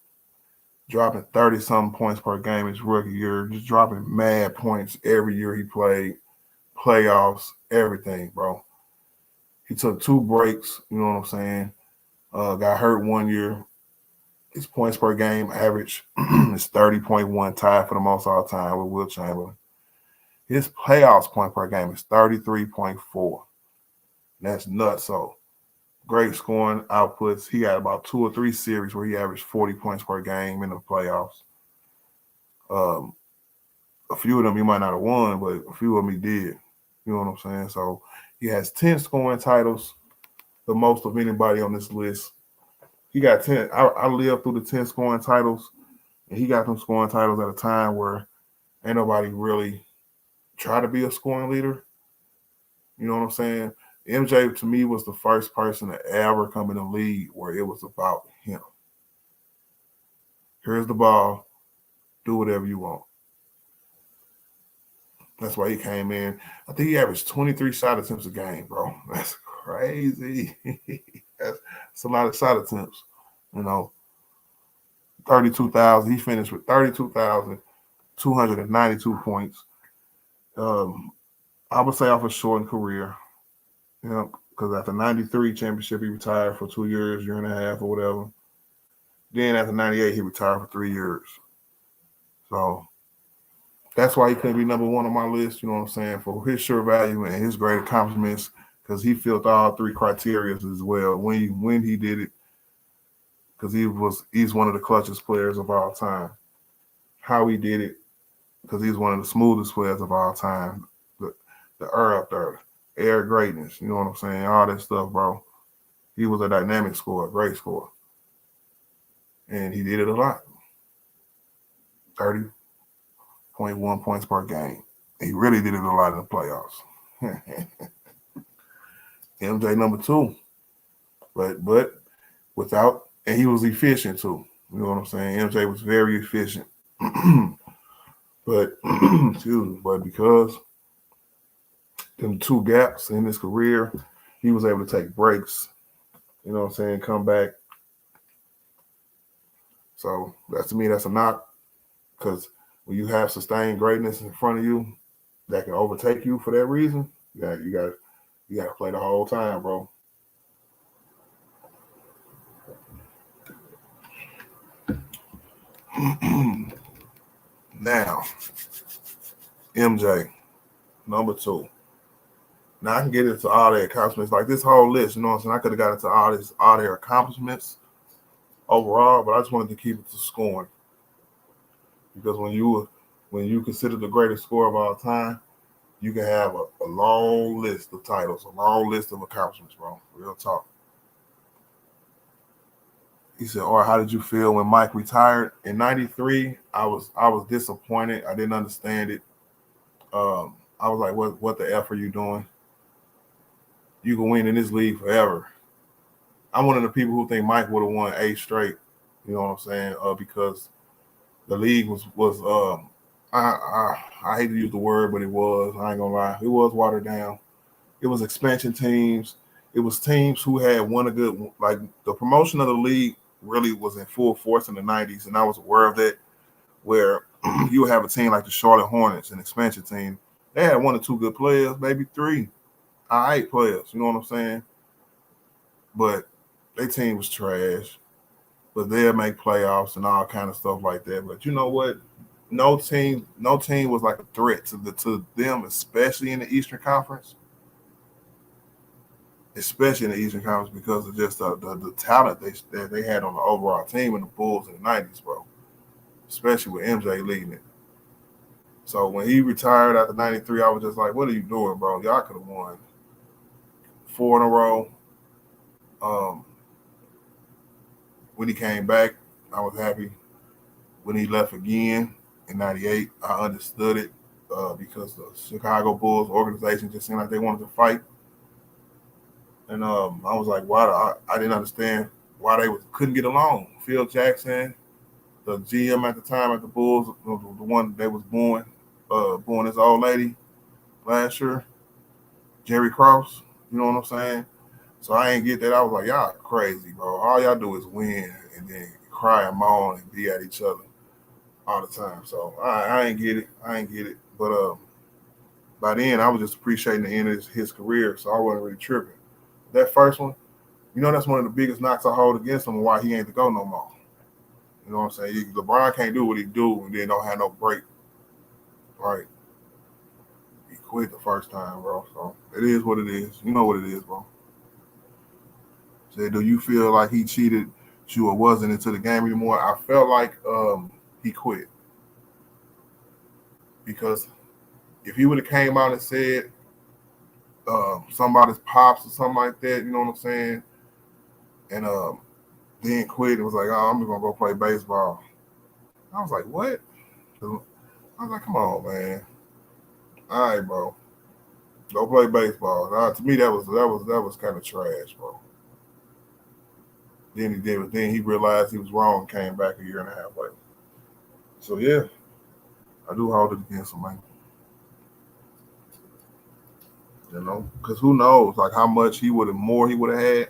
A: dropping 30-something points per game his rookie year, just dropping mad points every year he played, playoffs, everything, bro. He took 2 breaks, you know what I'm saying? Got hurt 1 year. His points per game average is 30.1, tied for the most all time with Wilt Chamberlain. His playoffs point per game is 33.4. That's nuts. So great scoring outputs. He had about 2 or 3 series where he averaged 40 points per game in the playoffs. A few of them he might not have won, but a few of them he did. You know what I'm saying? So he has 10 scoring titles, the most of anybody on this list. He got 10. I lived through the 10 scoring titles, and he got them scoring titles at a time where ain't nobody really try to be a scoring leader. You know what I'm saying? MJ, to me, was the first person to ever come in the league where it was about him. Here's the ball. Do whatever you want. That's why he came in. I think he averaged 23 shot attempts a game, bro. That's crazy. That's a lot of shot attempts. You know, 32,000. He finished with 32,292 points. I would say off a shortened career. You know, because after 93 championship, he retired for 2 years, year and a half or whatever. Then after 98, he retired for 3 years. So that's why he couldn't be number one on my list, you know what I'm saying, for his sure value and his great accomplishments, because he filled all 3 criteria as well when he did it, because he's one of the clutchest players of all time. How he did it, because he's one of the smoothest players of all time. The air up there, air greatness, you know what I'm saying, all that stuff, bro. He was a dynamic scorer, great scorer. And he did it a lot. 30.1 points per game. He really did it a lot in the playoffs. MJ number 2. But without, and he was efficient too. You know what I'm saying? MJ was very efficient. But excuse me, but because them 2 gaps in his career, he was able to take breaks, you know what I'm saying, come back. So to me, that's a knock, because when you have sustained greatness in front of you that can overtake you for that reason, you got to play the whole time, bro. Now, MJ, number 2. Now I can get into all their accomplishments, like this whole list, you know what I'm saying? I could have got into all their accomplishments overall, but I just wanted to keep it to scoring. Because when you consider the greatest scorer of all time, you can have a long list of titles, a long list of accomplishments, bro. Real talk. He said, "Or how did you feel when Mike retired in '93?" I was disappointed. I didn't understand it. I was like, "What the f are you doing? You can win in this league forever." I'm one of the people who think Mike would have won 8 straight. You know what I'm saying? Because the league was I hate to use the word, but it was. I ain't gonna lie, it was watered down. It was expansion teams. It was teams who had won a good, like the promotion of the league really was in full force in the '90s, and I was aware of that. Where you would have a team like the Charlotte Hornets, an expansion team. They had 1 or 2 good players, maybe 3, all right players. You know what I'm saying? But their team was trash. But they'll make playoffs and all kind of stuff like that. But you know what? No team was like a threat to them, especially in the Eastern Conference. Especially in the Eastern Conference because of just the talent that they had on the overall team in the Bulls in the '90s, bro. Especially with MJ leading it. So when he retired after '93, I was just like, "What are you doing, bro? Y'all could have won 4 in a row." Um, when he came back, I was happy. When he left again in '98, I understood it because the Chicago Bulls organization just seemed like they wanted to fight. And I was like, why? I didn't understand why they couldn't get along. Phil Jackson, the GM at the time at the Bulls, the one that was born this old lady last year, Jerry Krause. You know what I'm saying? So I ain't get that. I was like, y'all crazy, bro. All y'all do is win and then cry and moan and be at each other all the time. So I ain't get it. I ain't get it. But by then, I was just appreciating the end of his career, so I wasn't really tripping. That first one, that's one of the biggest knocks I hold against him and why he ain't to go no more. You know what I'm saying? LeBron can't do what he do and then don't have no break. Right? He quit the first time, bro. So it is what it is. You know what it is, bro. Said, do you feel like he cheated you or wasn't into the game anymore? I felt like he quit. Because if he would have came out and said somebody's pops or something like that, you know what I'm saying? And then quit and was like, oh, I'm just going to go play baseball. I was like, what? I was like, come on, man. All right, bro. Go play baseball. To me, that was kind of trash, bro. Then he did, but then he realized he was wrong and came back a year and a half later. So yeah, I do hold it against him, man. Because who knows, like how much he would have had.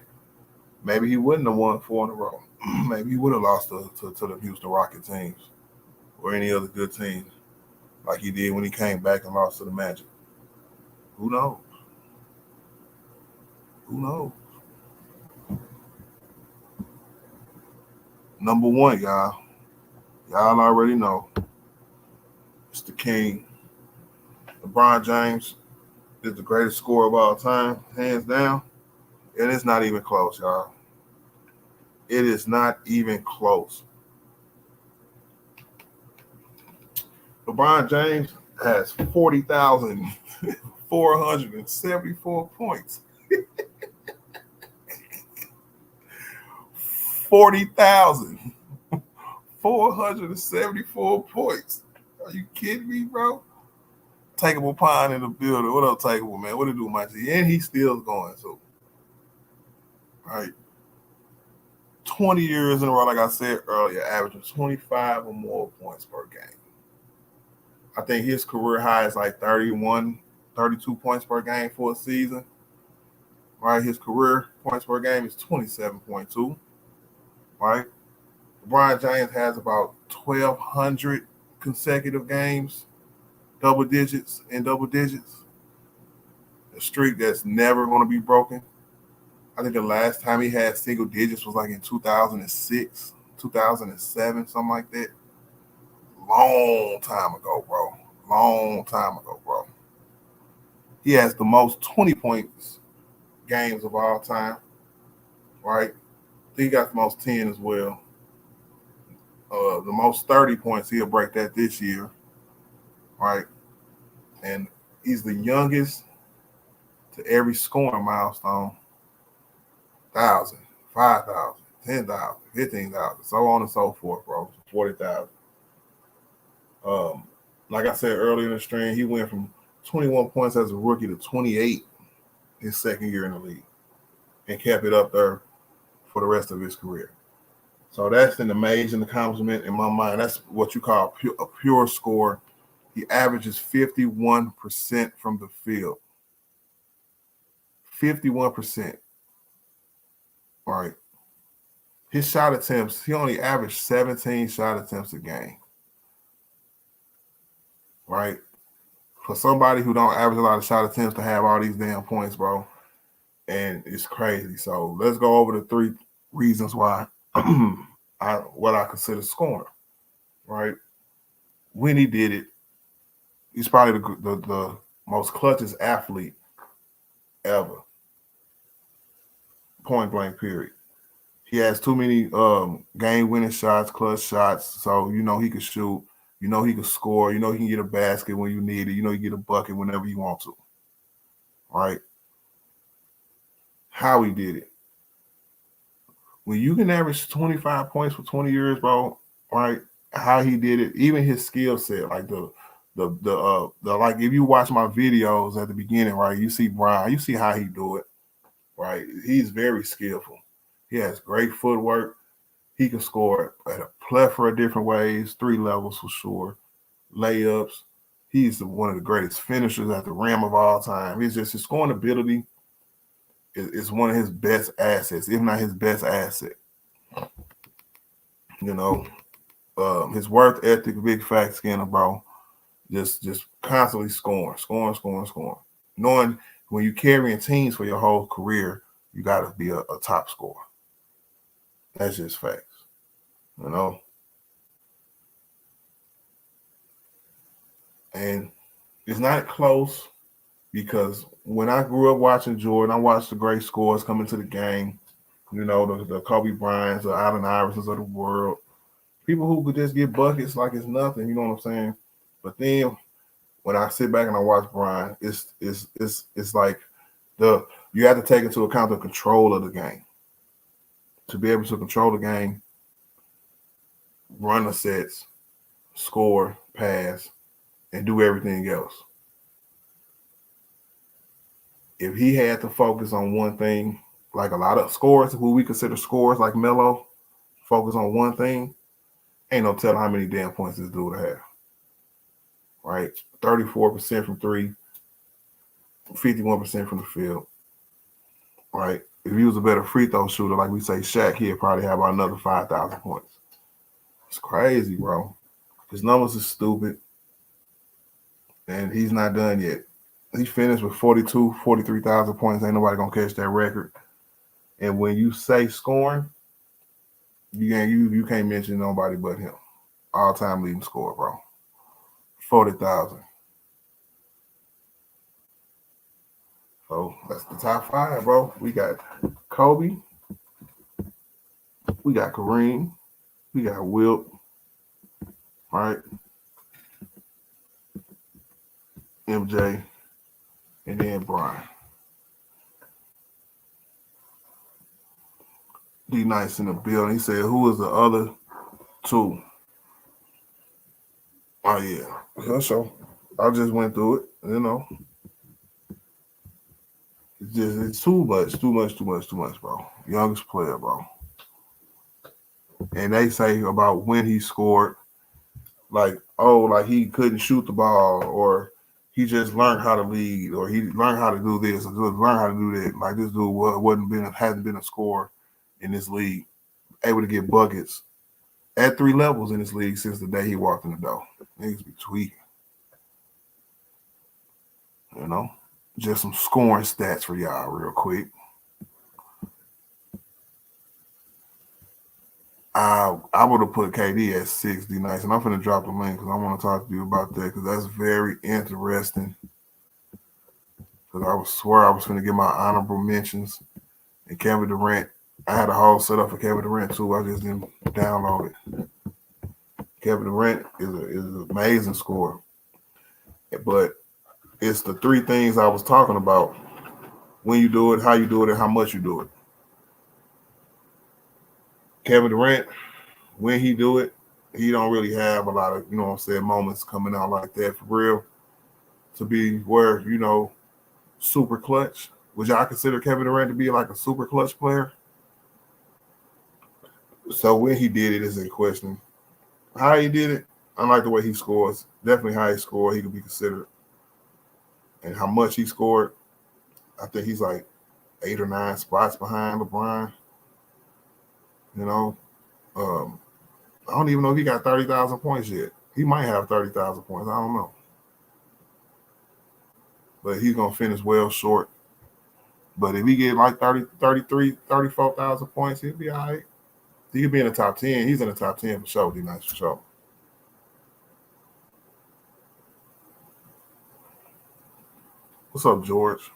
A: Maybe he wouldn't have won 4 in a row. Maybe he would have lost to the Houston Rocket teams or any other good teams, like he did when he came back and lost to the Magic. Who knows? Who knows? Number 1, y'all. Y'all already know. It's the king. LeBron James is the greatest scorer of all time, hands down. And it's not even close, y'all. It is not even close. LeBron James has 40,474 points. 40,474 points. Are you kidding me, bro? Takeable Pine in the building. What up, Takeable, man? What it do, my G? And he's still going, so. Right. 20 years in a row, like I said earlier, averaging 25 or more points per game. I think his career high is like 31, 32 points per game for a season. Right? His career points per game is 27.2. Right? LeBron James has about 1,200 consecutive games, double digits. A streak that's never going to be broken. I think the last time he had single digits was like in 2006, 2007, something like that. Long time ago, bro. He has the most 20 points games of all time, right? I think he got the most 10 as well. The most 30 points, he'll break that this year, right? And he's the youngest to every scoring milestone. 1,000, 5,000, $10,000, $15,000, so on and so forth, bro. $40,000. Like I said earlier in the stream, he went from 21 points as a rookie to 28 his second year in the league and kept it up there for the rest of his career. So that's an amazing accomplishment in my mind. That's what you call a pure score. He averages 51% from the field. 51%. All right. His shot attempts, he only averaged 17 shot attempts a game. Right? For somebody who don't average a lot of shot attempts to have all these damn points, bro, and it's crazy. So let's go over the 3 reasons why what I consider scoring. Right? When he did it, he's probably the most clutchest athlete ever. Point blank, period. He has too many game-winning shots, clutch shots. So you know he can shoot. You know he can score. You know he can get a basket when you need it. You know you get a bucket whenever you want to. Right? How he did it. When you can average 25 points for 20 years, bro, right? How he did it, even his skill set, like the like if you watch my videos at the beginning, right? You see Brian, you see how he do it, right? He's very skillful. He has great footwork. He can score at a plethora of different ways, 3 levels for sure. Layups. He's one of the greatest finishers at the rim of all time. It's just his scoring ability is one of his best assets, if not his best asset. You know, his work ethic, big fat skinner, bro. Just constantly scoring. Knowing when you're carrying teams for your whole career, you got to be a top scorer. That's just facts. You know? And it's not close because when I grew up watching Jordan, I watched the great scores come into the game. You know, the Kobe Bryants, the Allen Iversons of the world. People who could just get buckets like it's nothing, you know what I'm saying? But then when I sit back and I watch Brian, it's like you have to take into account the control of the game. To be able to control the game, run the sets, score, pass, and do everything else. If he had to focus on one thing, like a lot of scores, who we consider scores like Melo, focus on one thing, ain't no telling how many damn points this dude would have. Right? 34% from 3, 51% from the field. Right? If he was a better free throw shooter, like we say Shaq, he'd probably have about another 5,000 points. It's crazy, bro. His numbers are stupid. And he's not done yet. He finished with 43,000 points. Ain't nobody going to catch that record. And when you say scoring, you can't mention nobody but him. All-time leading scorer, bro. 40,000. So that's the top 5, bro. We got Kobe. We got Kareem. We got Wilt. Right? MJ. And then Brian. D Nice in the building. He said, who is the other 2? Oh, yeah. So I just went through it, you know. It's too much, bro. Youngest player, bro. And they say about when he scored, like he couldn't shoot the ball, or he just learned how to lead, or he learned how to do this, or just learned how to do that. Like this dude hasn't been a scorer in this league, able to get buckets at 3 levels in this league since the day he walked in the door. Niggas be tweaking. You know? Just some scoring stats for y'all real quick. I would have put KD at 60 nice, and I'm going to drop the link because I want to talk to you about that because that's very interesting. Because I swear I was going to get my honorable mentions. And Kevin Durant, I had a whole setup for Kevin Durant too. I just didn't download it. Kevin Durant is an amazing scorer. But it's the 3 things I was talking about. When you do it, how you do it, and how much you do it. Kevin Durant, when he do it, he don't really have a lot of, moments coming out like that for real to be where, super clutch. Would y'all consider Kevin Durant to be like a super clutch player? So when he did it is in question. How he did it, I like the way he scores. Definitely how he scored, he could be considered. And how much he scored, I think he's like 8 or 9 spots behind LeBron. I don't even know if he got 30,000 points yet. He might have 30,000 points. I don't know. But he's going to finish well short. But if he get like 30, 33, 34,000 points, he'll be all right. He could be in the top 10. He's in the top 10 for sure. Be nice for sure. What's up, George?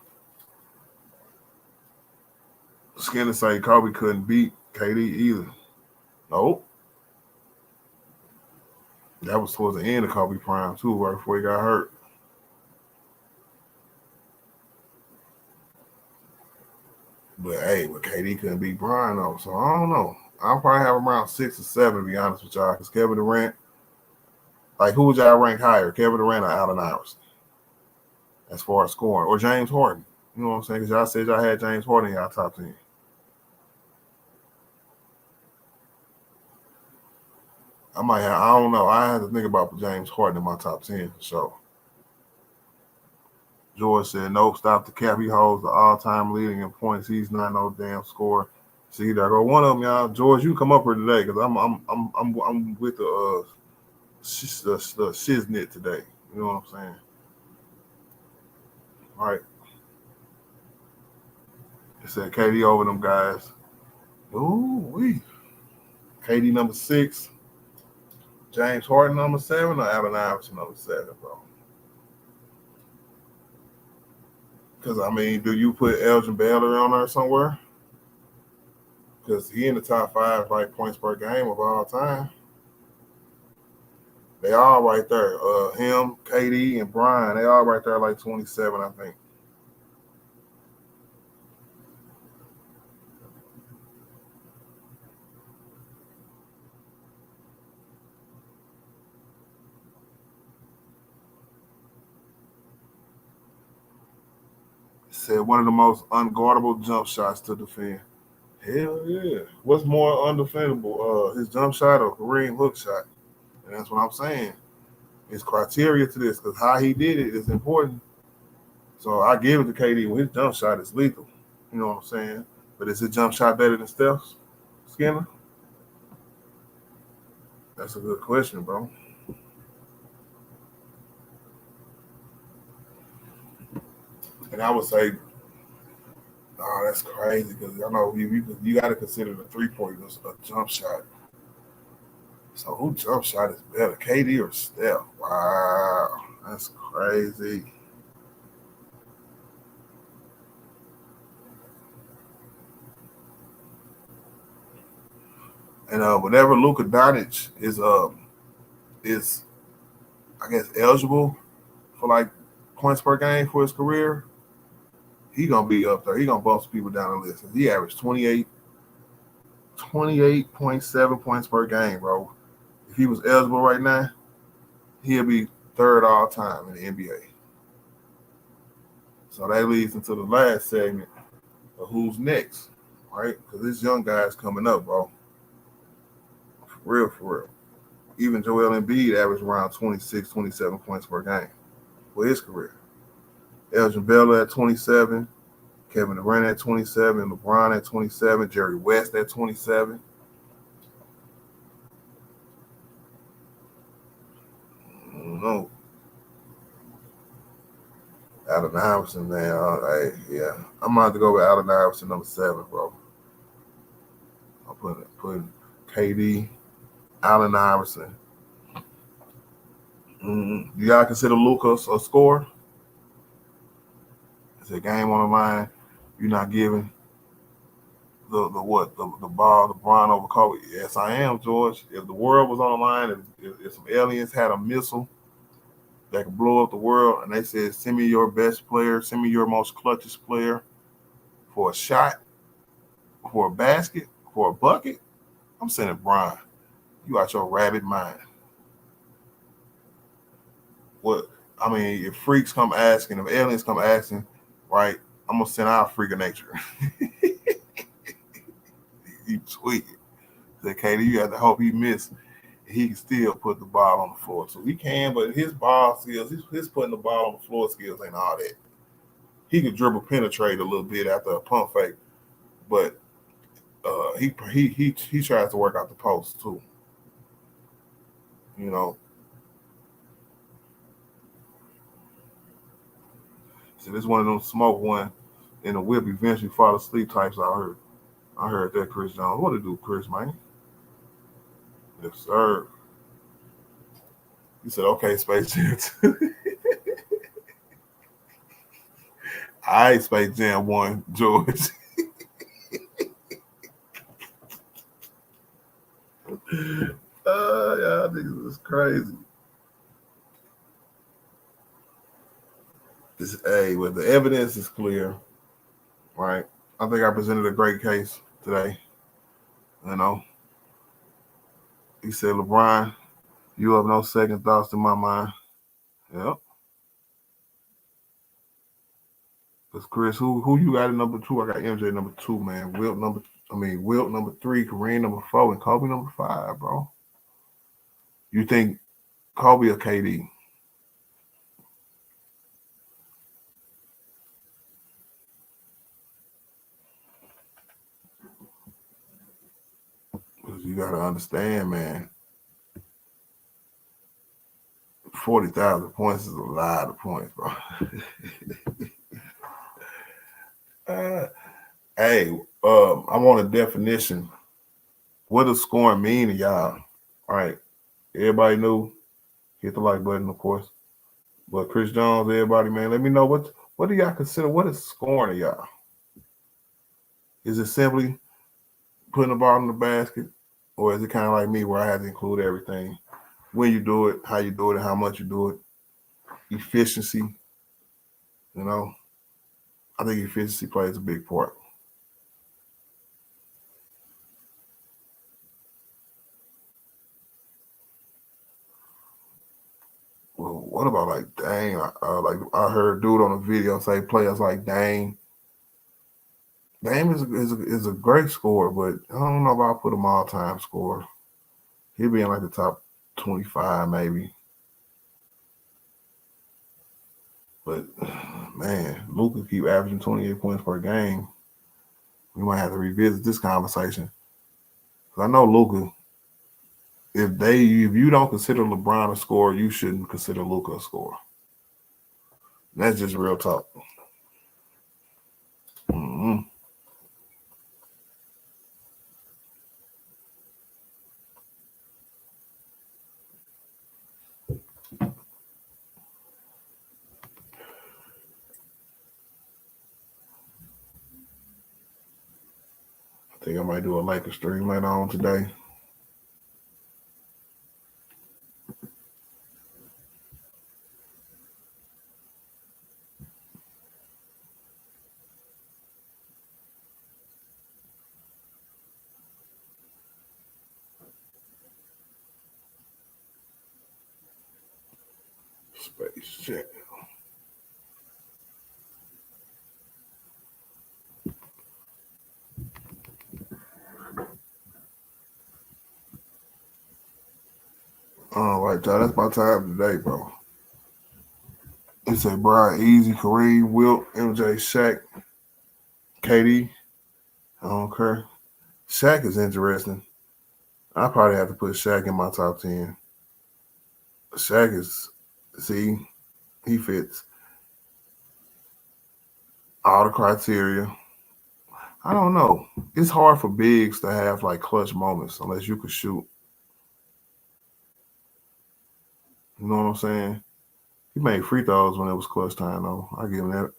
A: Skinner say Kobe couldn't beat KD either. Nope. That was towards the end of Kobe prime too, right before he got hurt. But hey, KD couldn't beat Brian though, so I don't know. I'll probably have him around 6 or 7 to be honest with y'all, because Kevin Durant, like who would y'all rank higher, Kevin Durant or Allen Iverson, as far as scoring, or James Harden? You know what I'm saying? Because y'all said y'all had James Harden in y'all top 10. I don't know. I have to think about James Harden in my top 10 for sure. George said, nope, stop the cap. He holds the all-time leading in points. He's not no damn scorer. See, there go one of them, y'all. George, you come up here today because I'm with the shiznit today. You know what I'm saying? All right. It said KD over them guys. Ooh-wee. KD number 6. James Harden number 7 or Allen Iverson number 7, bro? Because, do you put Elgin Baylor on there somewhere? Because he in the top 5, like, points per game of all time. They all right there. Him, KD, and Brian, they all right there like 27, I think. Said one of the most unguardable jump shots to defend. Hell yeah. What's more undefendable? His jump shot or Kareem hook shot? And that's what I'm saying. It's criteria to this because how he did it is important. So I give it to KD. When his jump shot is lethal. You know what I'm saying? But is his jump shot better than Steph's, Skinner? That's a good question, bro. And I would say, oh, that's crazy because I know you got to consider the 3-pointers a jump shot. So who jump shot is better, KD or Steph? Wow, that's crazy. And whenever Luka Doncic is I guess eligible for like points per game for his career, he gonna be up there. He gonna bump some people down the list. He averaged 28.7 points per game, bro. If he was eligible right now, he'll be 3rd all time in the NBA. So that leads into the last segment of who's next, right? Because this young guy's coming up, bro. For real. Even Joel Embiid averaged around 26, 27 points per game for his career. Elgin Baylor at 27, Kevin Durant at 27, LeBron at 27, Jerry West at 27. I don't know. Allen Iverson, man. Yeah. I'm going to have to go with Allen Iverson, number 7, bro. I'll put KD, Allen Iverson. Do y'all consider Luka a scorer? It's a game on the line. You're not giving the ball to Bron over Kobe. Yes, I am, George. If the world was on the line, if some aliens had a missile that could blow up the world, and they said, send me your best player, send me your most clutchest player for a shot, for a basket, for a bucket, I'm saying, Brian, you out your rabbit mind. What? I mean, if freaks come asking, if aliens come asking, right? I'm gonna send out freak of nature. He tweeted. Said, Katie, you have to hope he missed. He can still put the ball on the floor too. He can, but his ball skills, his putting the ball on the floor skills ain't all that. He could dribble penetrate a little bit after a pump fake, but he tries to work out the post too. You know, so this one of them smoke one and the whip eventually fall asleep types. I heard that Chris Jones. What to do, Chris, man? Yes, sir. He said, okay, Space Jam 2. I Space Jam 1, George. Y'all niggas is crazy. Hey, well, the evidence is clear, right? I think I presented a great case today. You know, he said, LeBron, you have no second thoughts in my mind. Yep. Because Chris, who you got at number 2? I got MJ number 2, man. Wilt number 3, Kareem number 4, and Kobe number 5, bro. You think Kobe or KD? Because you gotta understand, man. 40,000 points is a lot of points, bro. Hey, I want a definition. What does scoring mean to y'all? All right, everybody knew. Hit the like button, of course. But Chris Jones, everybody, man, let me know what do y'all consider? What is scoring to y'all? Is it simply putting the ball in the basket, or is it kind of like me where I have to include everything? When you do it, how you do it, and how much you do it, efficiency. You know, I think efficiency plays a big part. Well, what about like Dame? Like I heard dude on a video say players like Dame. Dame is a great scorer, but I don't know if I'll put him all time scorer. He'll be in like the top 25 maybe. But man, Luka keep averaging 28 points per game. We might have to revisit this conversation. Cause I know Luka. If you don't consider LeBron a scorer, you shouldn't consider Luka a scorer. That's just real talk. Mm-hmm. I think I might do a Lakers stream later on today. Space Jam. All right, y'all. That's my time today, bro. It's a Brian, Easy, Kareem, Wilt, MJ, Shaq, KD. I don't care. Shaq is interesting. I probably have to put Shaq in my top 10. Shaq is, see, he fits all the criteria. I don't know. It's hard for bigs to have like clutch moments unless you could shoot. You know what I'm saying? He made free throws when it was clutch time, though. I give him that.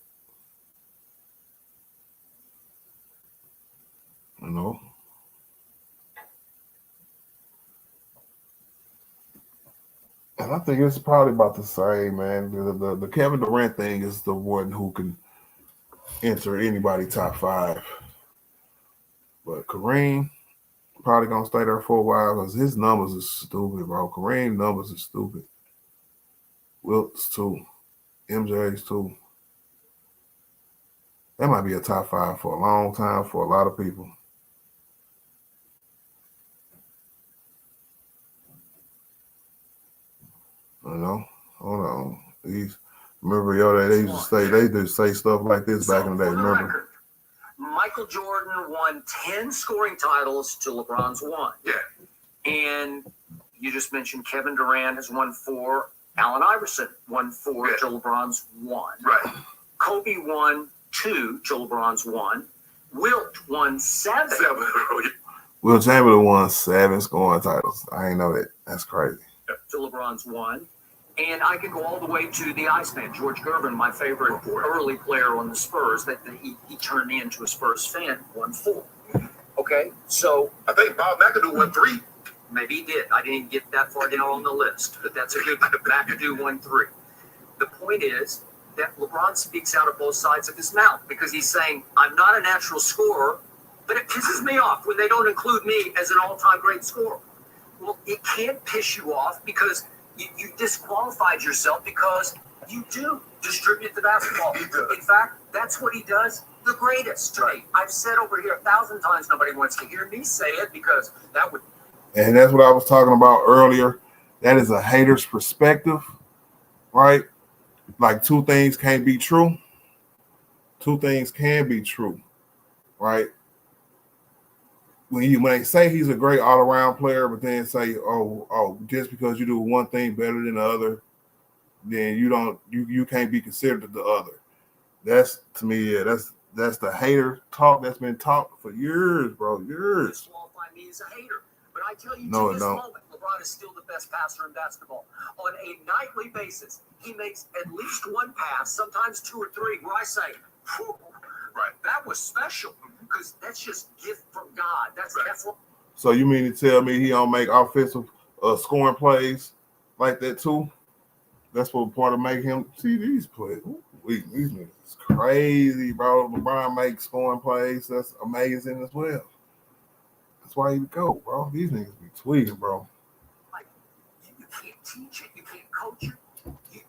A: You know. And I think it's probably about the same, man. The Kevin Durant thing is the one who can enter anybody top 5. But Kareem, Probably gonna stay there for a while because his numbers are stupid, bro. Kareem numbers are stupid. Wilt's too. MJ's too. That might be a top 5 for a long time for a lot of people. You know? Hold on. Remember, they used to say stuff like this back in the day.
C: For the
A: Remember?
C: record, Michael Jordan won 10 scoring titles to LeBron's 1.
F: Yeah.
C: And you just mentioned Kevin Durant has won 4. Allen Iverson won 4
F: Yeah.
C: to LeBron's 1.
F: Right.
C: Kobe won 2 to LeBron's 1. Wilt won 7.
F: 7.
A: Will Chamberlain won 7 scoring titles. I ain't know that. That's crazy.
C: To LeBron's 1. And I can go all the way to the Iceman, George Gervin, my favorite early player on the Spurs that he turned me into a Spurs fan, won 4. Okay, so
F: I think Bob McAdoo won 3.
C: maybe he did. I didn't even get that far down on the list, but that's a good McAdoo won 3. The point is that LeBron speaks out of both sides of his mouth because he's saying, I'm not a natural scorer, but it pisses me off when they don't include me as an all-time great scorer. Well, it can't piss you off because you disqualified yourself because you do distribute the basketball. In fact, that's what he does the greatest to me. I've said over here 1,000 times, nobody wants to hear me say it because that would.
A: And that's what I was talking about earlier. That is a hater's perspective, right? Like 2 things can't be true. 2 things can be true, right? When they say he's a great all-around player, but then say, oh, just because you do one thing better than the other, then you can't be considered the other. That's, to me, yeah, that's the hater talk that's been talked for years, bro, years.
C: Disqualify me as a hater. But I tell you,
A: No,
C: to this
A: it don't.
C: moment, LeBron is still the best passer in basketball. On a nightly basis, he makes at least 1 pass, sometimes 2 or 3, where I say, "Phew, right, that was special," because that's just gift from God. That's what.
A: So you mean to tell me he don't make offensive scoring plays like that too? That's what part of make him see these plays. These niggas is crazy, bro. LeBron makes scoring plays. That's amazing as well. That's why he go, bro. These niggas be tweeting, bro.
C: Like, you can't teach it. You can't coach it.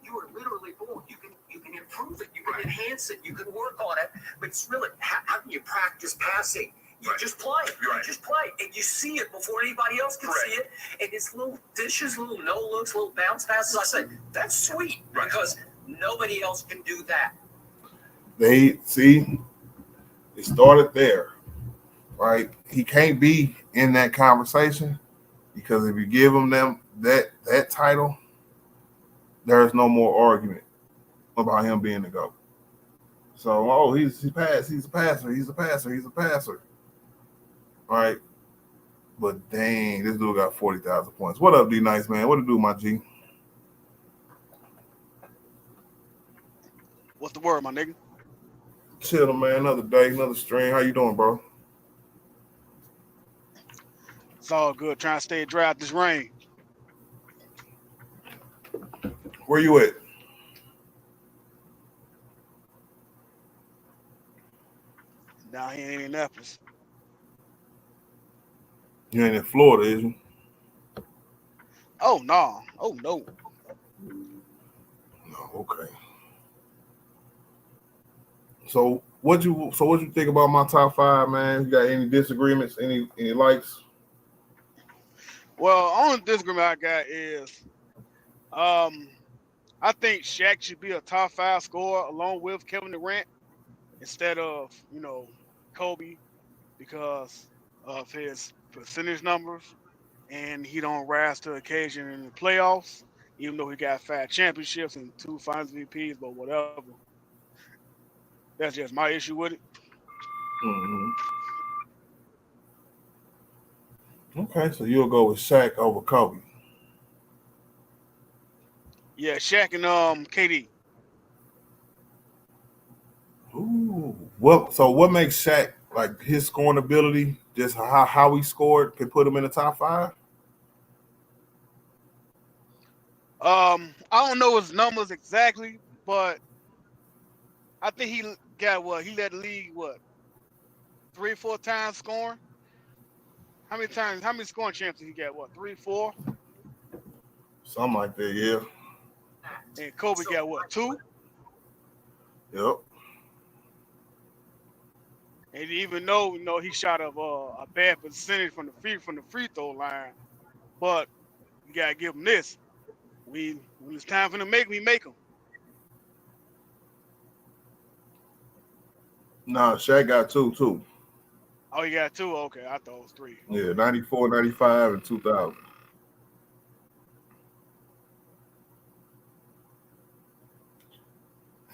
C: You are literally born. You can improve it. You can enhance it. You can work on it. But it's really, how can you practice passing? You just play. You just play. And you see it before anybody else can see it. And it's little dishes, little no-looks, little bounce passes. I say, that's sweet because nobody else can do that.
A: They see it started there, right? He can't be in that conversation because if you give him that title, there's no more argument about him being the GOAT. So, he's a passer. Right? But dang, this dude got 40,000 points. What up, D Nice, man? What it do, my G?
G: What's the word, my nigga?
A: Chilling, man. Another day, another stream. How you doing, bro?
G: It's all good. Trying to stay dry out this rain.
A: Where you at?
G: Down here in Indianapolis.
A: You ain't in Florida, is you?
G: Oh no. Oh no.
A: No, okay. So what you think about my top 5, man? You got any disagreements? Any likes?
G: Well, only disagreement I got is I think Shaq should be a top 5 scorer along with Kevin Durant instead of, Kobe because of his percentage numbers and he don't rise to the occasion in the playoffs, even though he got 5 championships and 2 finals VPs, but whatever. That's just my issue with it.
A: Mm-hmm. Okay, so you'll go with Shaq over Kobe.
G: Yeah, Shaq and KD.
A: Ooh. What makes Shaq, like his scoring ability, just how he scored, could put him in the top 5?
G: I don't know his numbers exactly, but I think he got he led the league 3 or 4 times scoring. How many scoring chances he got? What, 3, 4?
A: Something like that, yeah.
G: And Kobe got what, 2?
A: Yep.
G: And even though he shot a bad percentage from the free throw line, but you gotta give him this. When it's time for them to make, we make them.
A: Nah, Shaq got 2 too.
G: Oh, you got 2? Okay, I thought it was 3.
A: Yeah, 94, 95, and 2000.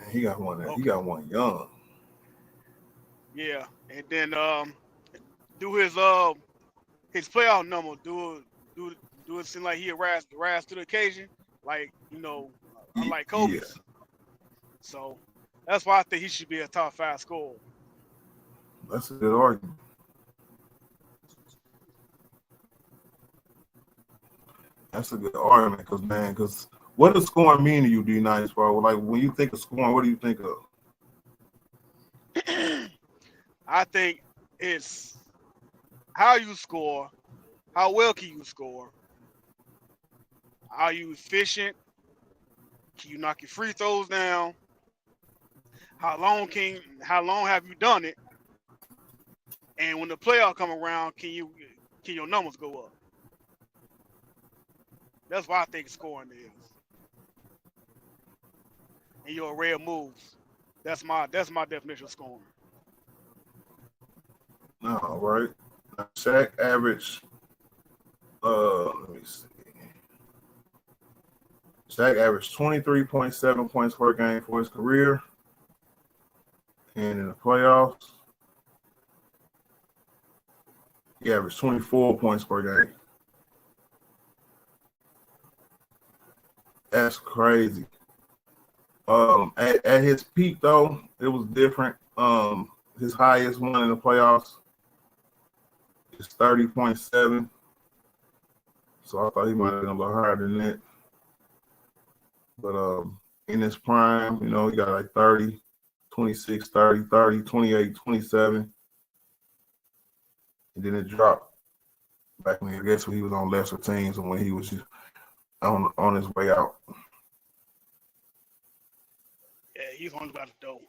A: And he got one. He
G: Okay.
A: got one young.
G: Yeah. And then do his playoff number. Do it seem like he rise to the occasion, like unlike
A: Yeah,
G: Kobe's. So that's why I think he should be a top 5 scorer.
A: that's a good argument. That's a good argument, because what does scoring mean to you, D-Nice, bro? Like, when you think of scoring, what do you think of?
G: I think it's how you score, how well can you score, are you efficient, can you knock your free throws down, how long have you done it, and when the playoff come around, can your numbers go up? That's what I think scoring is. And your array of moves. That's my definition of scoring.
A: No, right? Now, Shaq averaged, let me see. Shaq averaged 23.7 points per game for his career. And in the playoffs, he averaged 24 points per game. That's crazy. At his peak, though, it was different. His highest one in the playoffs is 30.7. So I thought he might have been a little higher than that. But in his prime, he got like 30, 26, 30, 30, 28, 27. And then it dropped back when when he was on lesser teams and when he was on his way out.
G: Yeah, he's on about the dough.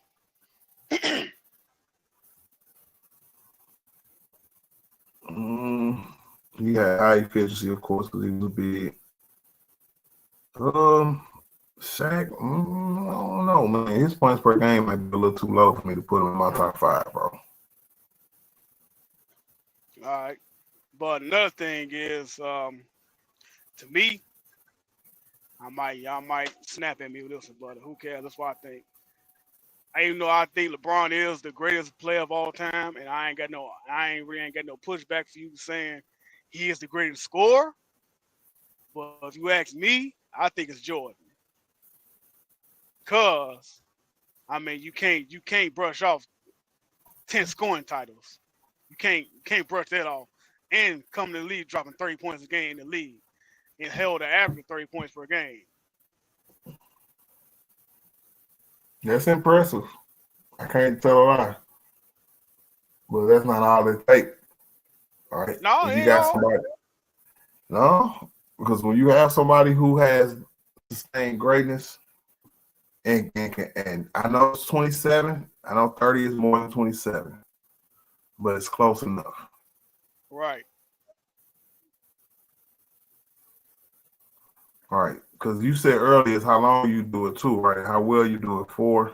A: He had high efficiency, of course, because he was big. Shaq, I don't know, man. His points per game might be a little too low for me to put him in my top 5, bro.
G: All right. But another thing is, to me, y'all might snap at me with this one, but who cares? That's what I think. Even though I think LeBron is the greatest player of all time, and I ain't got no pushback for you saying he is the greatest scorer. But if you ask me, I think it's Jordan. Cause you can't brush off 10 scoring titles. You can't brush that off and come to the league dropping 30 points a game in the league and held an average of 30 points per game.
A: That's impressive. I can't tell a lie. But that's not all it takes. All right.
G: No,
A: if you got somebody. No, because when you have somebody who has sustained greatness, and I know it's 27, I know 30 is more than 27, but it's close enough.
G: Right.
A: All right, because you said earlier is how long you do it too, right? How well you do it for.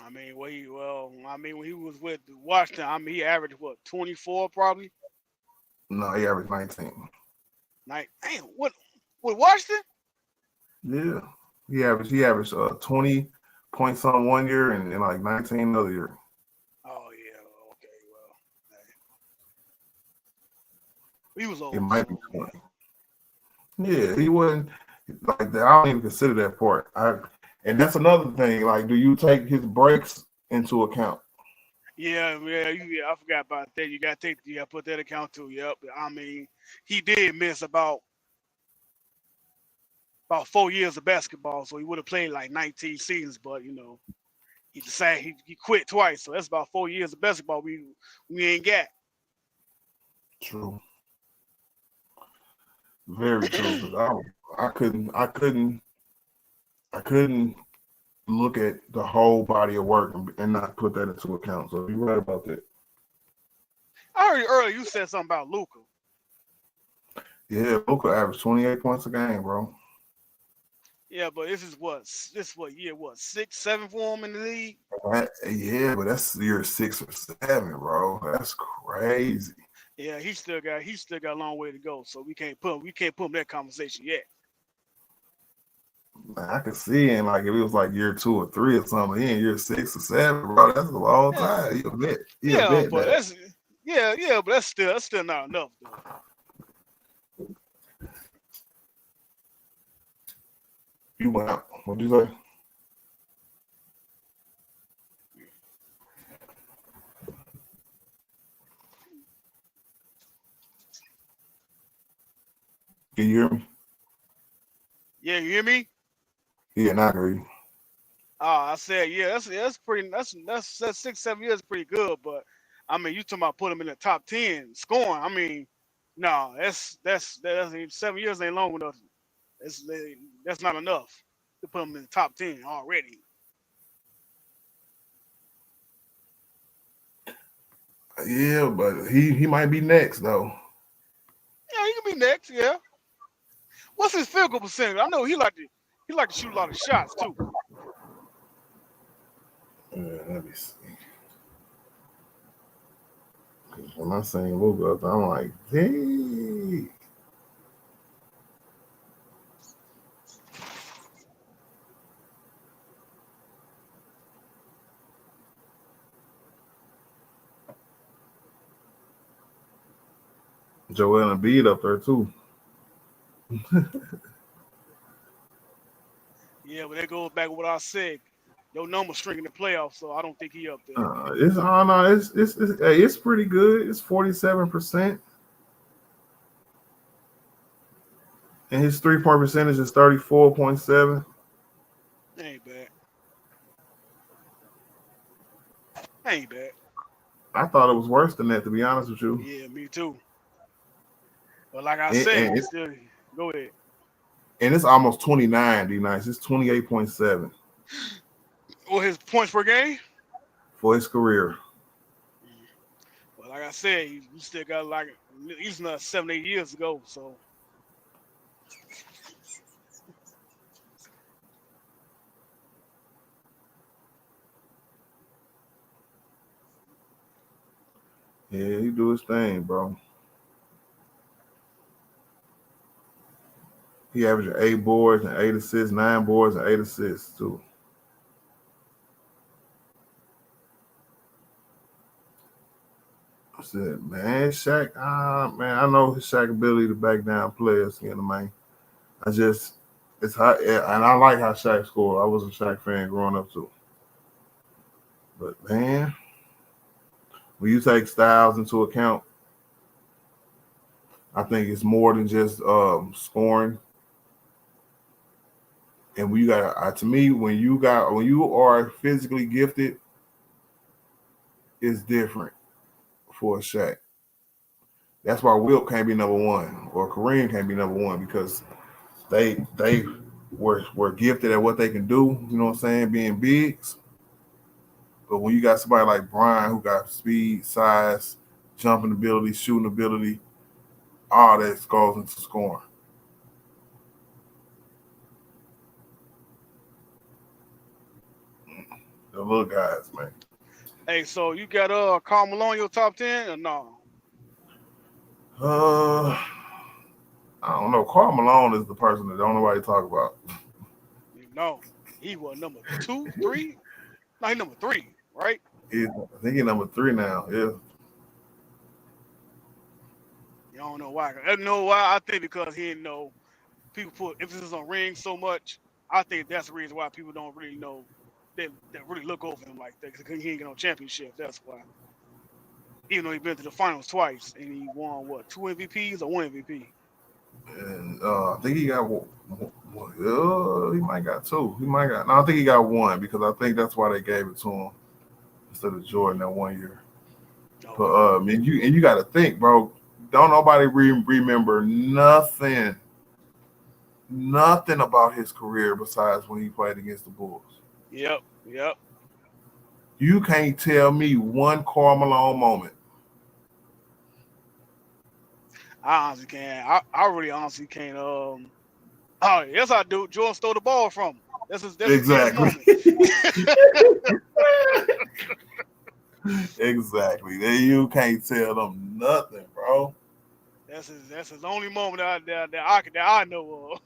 G: When he was with Washington, he averaged what, 24 probably?
A: No, he averaged 19.
G: Damn, what with Washington?
A: Yeah, he averaged 20 points on one year and like 19 another year.
G: Oh yeah, okay, well, he was old.
A: It might be 20. Yeah, he wouldn't like that. I don't even consider that part. And that's another thing. Like, do you take his breaks into account?
G: Yeah, I forgot about that. You got to put that account too. Yep. He did miss about 4 years of basketball, so he would have played like 19 seasons. But he decided he quit twice, so that's about 4 years of basketball we ain't got.
A: True. Very true. Because I couldn't look at the whole body of work and not put that into account. So you're right about that.
G: I heard you earlier. You said something about Luca.
A: Yeah, Luka averaged 28 points a game, bro.
G: Yeah, but this is what year 6, 7 for him in the league.
A: Yeah, but that's year 6 or 7, bro. That's crazy.
G: Yeah, he still got a long way to go. So we can't put him in that conversation yet.
A: Man, I could see in like if it was like year 2 or 3 or something, he in year 6 or 7, bro. That's a long
G: Yeah,
A: time. You'll bet. You'll
G: yeah,
A: bet
G: but
A: that.
G: but that's still not enough though.
A: You went out. What'd you say? Can you hear me?
G: Yeah, you hear me?
A: Yeah, now I can hear you.
G: I said, yeah, that's pretty. That's 6, 7 years pretty good. But I mean, you talking about put him in the top 10 scoring? I mean, no, that's 7 years ain't long enough. That's not enough to put him in the top 10 already.
A: Yeah, but he might be next though.
G: Yeah, he can be next. Yeah. What's his field goal percentage? I know he like to shoot a lot of shots too.
A: Let me see. When I seen Luka, I'm like, hey. Joel Embiid up there too.
G: Yeah, but that goes back to what I said. Your numbers shrink in the playoffs, so I don't think he up there.
A: It's pretty good. It's 47%, and his 3-point percentage is 34.7.
G: Ain't bad. Ain't bad.
A: I thought it was worse than that, to be honest with you.
G: Yeah, me too. But like I
A: And,
G: said,
A: and,
G: he
A: it's,
G: still go ahead.
A: and it's almost 29, D-Nice. It's 28.7
G: Well, his points per game.
A: for his career.
G: Well, like I said, you still got like at least another 7, 8 years to go. So
A: Yeah, he do his thing, bro. He averaged 8 boards and 8 assists, 9 boards and 8 assists too. I said, man, Shaq, man, I know his Shaq ability to back down players, man. It's hot, and I like how Shaq scored. I was a Shaq fan growing up too. But man, when you take styles into account, I think it's more than just scoring. And when you got, to me, when you are physically gifted, it's different for a Shaq. That's why Wilt can't be number one or Kareem can't be number one because they were gifted at what they can do. You know what I'm saying? Being bigs. But when you got somebody like Brian who got speed, size, jumping ability, shooting ability, all that goes into scoring. The little guys, man.
G: hey, so you got Karl Malone your top 10 or no?
A: I don't know. Karl Malone is the person that don't nobody talk about.
G: No, he was number 2, 3. No, he number 3, right?
A: I think he's number 3 now. Yeah.
G: You don't know why. I know why. I think because he didn't know people put emphasis on rings so much. I think that's the reason why people don't really know that really look over him like that because he ain't get no championship. That's why. Even though he's been to the finals twice and he won 2 MVPs or 1 MVP.
A: And I think he got one. He might got 2. He might got. No, I think he got 1 because I think that's why they gave it to him instead of Jordan that 1 year.
G: Okay.
A: But and you got to think, bro. don't nobody remember nothing about his career besides when he played against the Bulls.
G: Yep.
A: You can't tell me one Karl Malone moment.
G: I honestly can't. I really honestly can't. Oh, yes, I do. Jordan stole the ball from him. That's his biggest
A: Exactly.
G: moment.
A: Exactly. You can't tell them nothing, bro.
G: That's his only moment that I know of.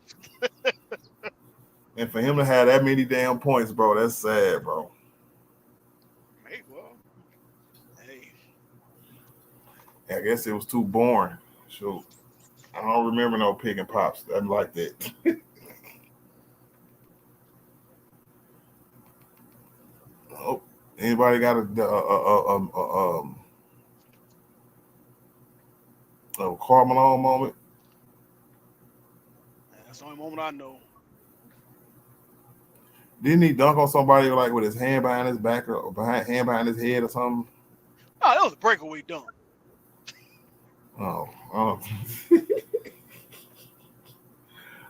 A: And for him to have that many damn points, bro, that's sad, bro.
G: Hey, well, hey,
A: I guess it was too boring. Shoot. I don't remember no pick and pops. I'm like that. Oh, anybody got a Karl Malone moment?
G: that's the only moment I know.
A: Didn't he dunk on somebody like with his hand behind his back or behind his head or something?
G: Oh, that was a breakaway dunk.
A: Oh, I don't.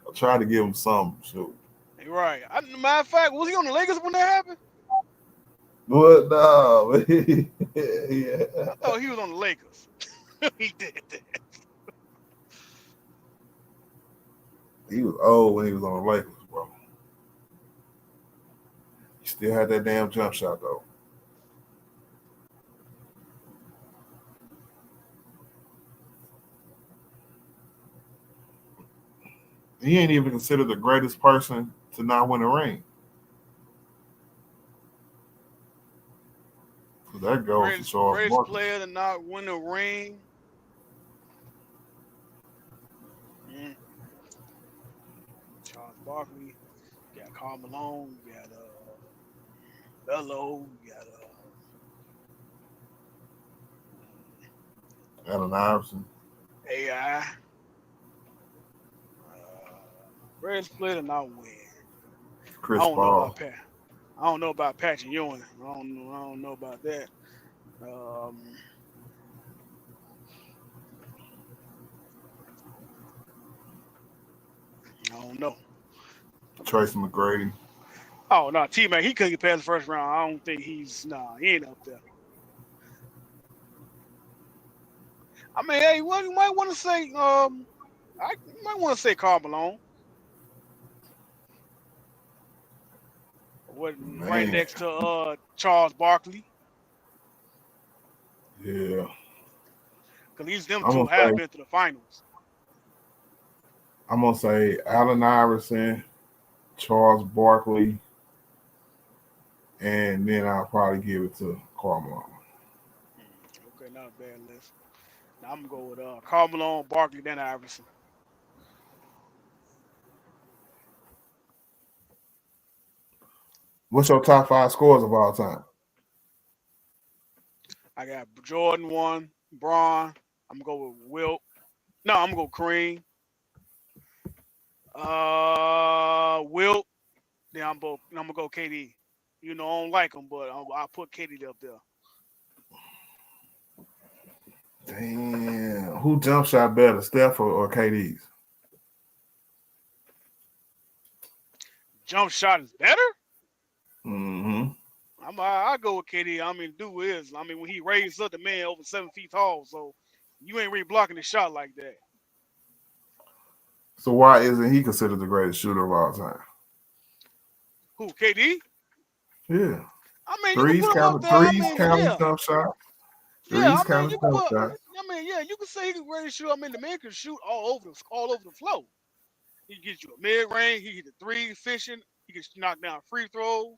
A: I tried to give him some. Shoot.
G: Hey, right. Matter of fact, was he on the Lakers when that happened?
A: What? No. Yeah.
G: I thought he was on the Lakers. He did that.
A: He was old when he was on the Lakers, bro. He still had that damn jump shot though. He ain't even considered the greatest person to not win a ring. So that goes to Charles
G: Greatest
A: Barkley.
G: player to not win a ring. Charles Barkley. You got Karl Malone. You got Bello. You got
A: Allen Iverson.
G: AI. Greatest player to not win.
A: Chris
G: I don't know
A: Paul.
G: about Pat. I don't know about Patrick Ewing. I don't know about that. I don't know.
A: Tracy McGrady.
G: Oh no, T-Mac, he couldn't get past the first round. I don't think he ain't up there. I mean, hey, what you might want to say, you might want to say Karl Malone. Right
A: Man.
G: next to Charles Barkley.
A: Yeah.
G: Because these them
A: I'm
G: two
A: gonna
G: have
A: say
G: been to the finals.
A: Allen Iverson, Charles Barkley, and then I'll probably give it to Karl Malone.
G: Okay, not a bad list. Now I'm gonna go with Karl Malone, Barkley, then Iverson.
A: What's your top 5 scores of all time?
G: I got Jordan 1, Braun. I'm gonna go with Wilt. No, I'm gonna go Kareem. Wilt. Then I'm gonna go KD. You know, I don't like him, but I'll put KD up there.
A: Damn. Who jump shot better, Steph or KD's?
G: Jump shot is better.
A: Mm-hmm.
G: I go with KD. I mean, dude is. I mean, when he raised up the man over 7 feet tall, so you ain't really blocking the shot like that.
A: So why isn't he considered the greatest shooter of all time?
G: Who, KD?
A: Yeah.
G: I mean, you can put him up there. I
A: Threes
G: mean,
A: count as
G: yeah.
A: jump shot.
G: Yeah,
A: Threes
G: I mean,
A: count as
G: you can
A: jump
G: put.
A: shot.
G: I mean, yeah, you can say he can really shoot. I mean, the man can shoot all over the floor. He gets you a mid range. He hit the three efficient. He can knock down free throws.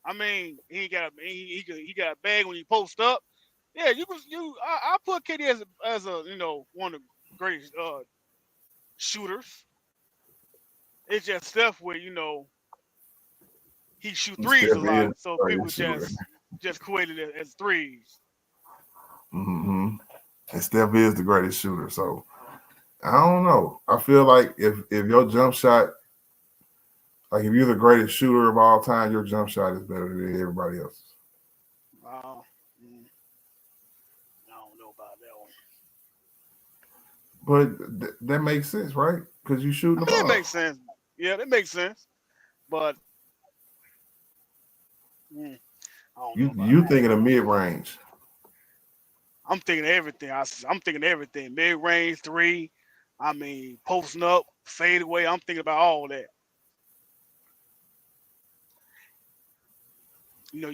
G: I mean, he got a bag when he post up. Yeah, I put KD as a one of the greatest shooters. It's just stuff where he shoot threes a
A: Steph is
G: lot,
A: the
G: so people
A: greatest shooter.
G: just equated it as threes.
A: Mm-hmm. And Steph is the greatest shooter. So I don't know. I feel like if your jump shot, like if you're the greatest shooter of all time, your jump shot is better than everybody else's.
G: I don't know about that one.
A: But that makes sense, right? Because you shooting the
G: I mean, it
A: ball.
G: makes sense. Yeah, that makes sense. But I don't know about
A: You
G: that.
A: thinking of mid range.
G: I'm thinking of everything. I'm thinking of everything. Mid range three. I mean, posting up, fade away. I'm thinking about all that. You know,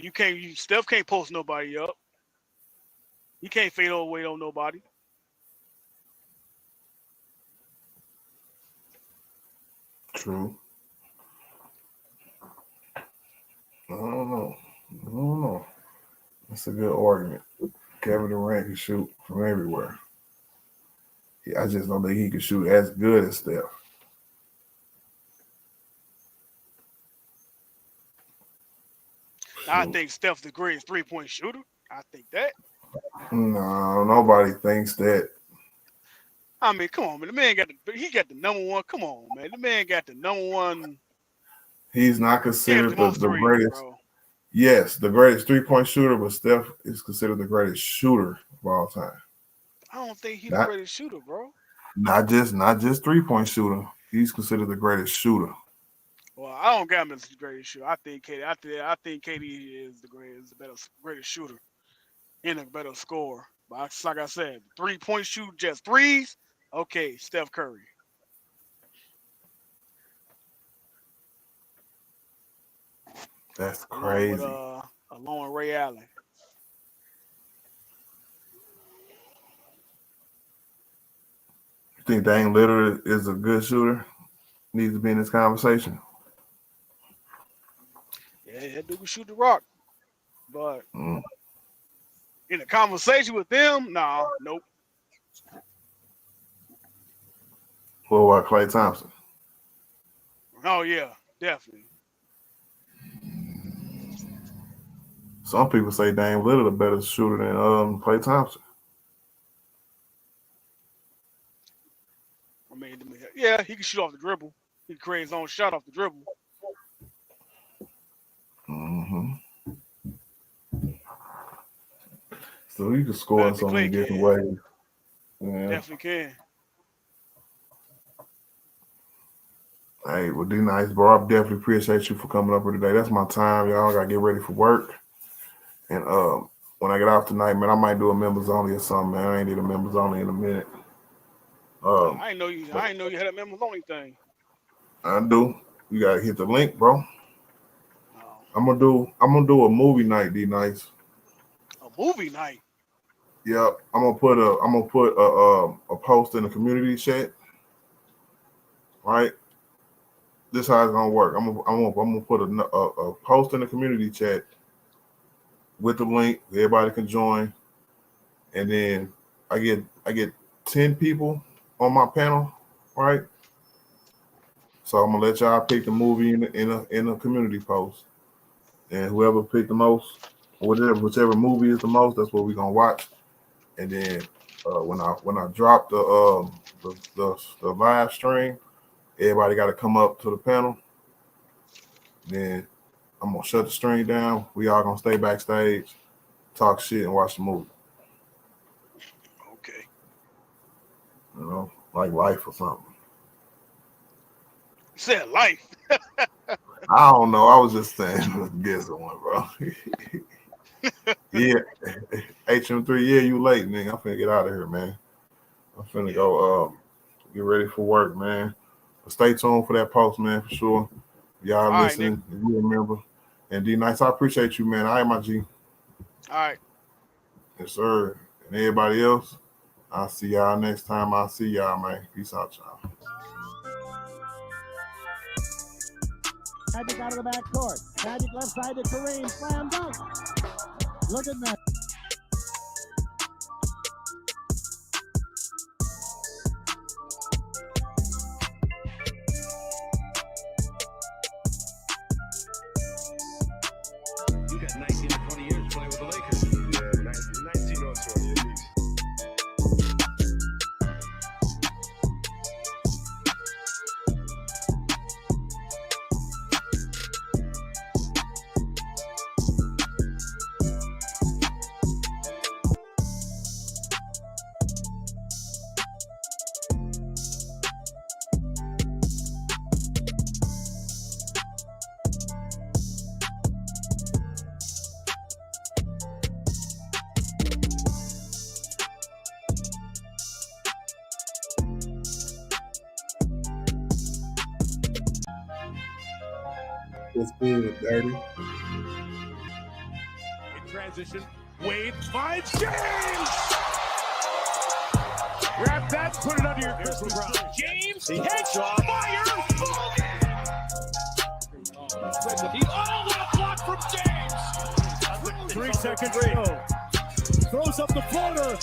G: Steph can't post nobody up. He can't fade away on nobody.
A: True. I don't know. I don't know. That's a good argument. Kevin Durant can shoot from everywhere. Yeah, I just don't think he can shoot as good as Steph.
G: I
A: Shoot.
G: think Steph's the greatest 3-point shooter. I think that.
A: No, nobody thinks that.
G: I mean, come on, man. He got the number one. Come on, man. The man got the number one.
A: He's not
G: He got the
A: considered
G: most
A: the
G: threes,
A: greatest.
G: bro.
A: Yes, the greatest 3-point shooter, but Steph is considered the greatest shooter of all time.
G: I don't think he's the
A: Not
G: greatest shooter, bro.
A: not just 3-point shooter. He's considered the greatest shooter.
G: Well, I don't got him as the greatest shooter. I think KD. I think KD is the greatest shooter and a better scorer. But like I said, 3-point shoot, just threes. Okay, Steph Curry.
A: That's
G: Along with
A: crazy.
G: Ray Allen.
A: You think Dame Lillard is a good shooter? Needs to be in this conversation.
G: Yeah, that dude can shoot the rock. But
A: Mm.
G: in a conversation with them, nah, nope.
A: What about Klay Thompson?
G: Oh yeah, definitely.
A: Some people say Dame Lillard a better shooter than Klay Thompson.
G: I mean, yeah, he can shoot off the dribble. He can create his own shot off the dribble.
A: hmm So he can score
G: Better
A: in
G: than
A: so many
G: Clay
A: different
G: can.
A: ways. Yeah.
G: Definitely can.
A: Hey, well, D Nice, bro. I definitely appreciate you for coming up here today. That's my time, y'all. I gotta get ready for work. And when I get off tonight, man, I might do a members only or something, man. I ain't need a members only in a minute.
G: I ain't know you. I ain't know you had a members only thing.
A: I do. You gotta hit the link, bro.
G: Oh,
A: I'm gonna do a movie night, D Nice.
G: a movie night.
A: Yep. I'm gonna put a post in the community chat. Right. This how it's gonna work. I'm gonna put a post in the community chat with the link. Everybody can join, and then I get 10 people on my panel, right? So I'm gonna let y'all pick the movie in a community post, and whoever picked the most, or whichever movie is the most, that's what we're gonna watch. And then when I drop the live stream, everybody got to come up to the panel. Then I'm gonna shut the stream down. We all gonna stay backstage, talk shit, and watch the movie.
G: Okay.
A: You know, like life or something.
G: You said life.
A: I don't know. I was just saying, guessing one, bro. Yeah, HM3. Yeah, you late, nigga. I'm finna get out of here, man. I'm finna
G: Yeah,
A: go get ready for work, man. But stay tuned for that post, man, for sure. Y'all
G: all right, nigga.
A: listening, if you remember. And D Nice, I appreciate you, man. I am my G.
G: All right.
A: Yes, sir. And everybody else, I'll see y'all next time. I'll see y'all, man. Peace out, y'all.
D: Magic out of the back court. Magic left side to Kareem. Slam dunk. Look at that.
H: You got 19 to 20 years playing with the Lakers.
E: Yeah, 19 or 20 at least.
A: What's good, Dirty?
B: In transition, Wade finds James. Grab that, put it under your Christmas tree. James, catch, fire, what a block from James.
D: 3 seconds to go. Throws up the floater.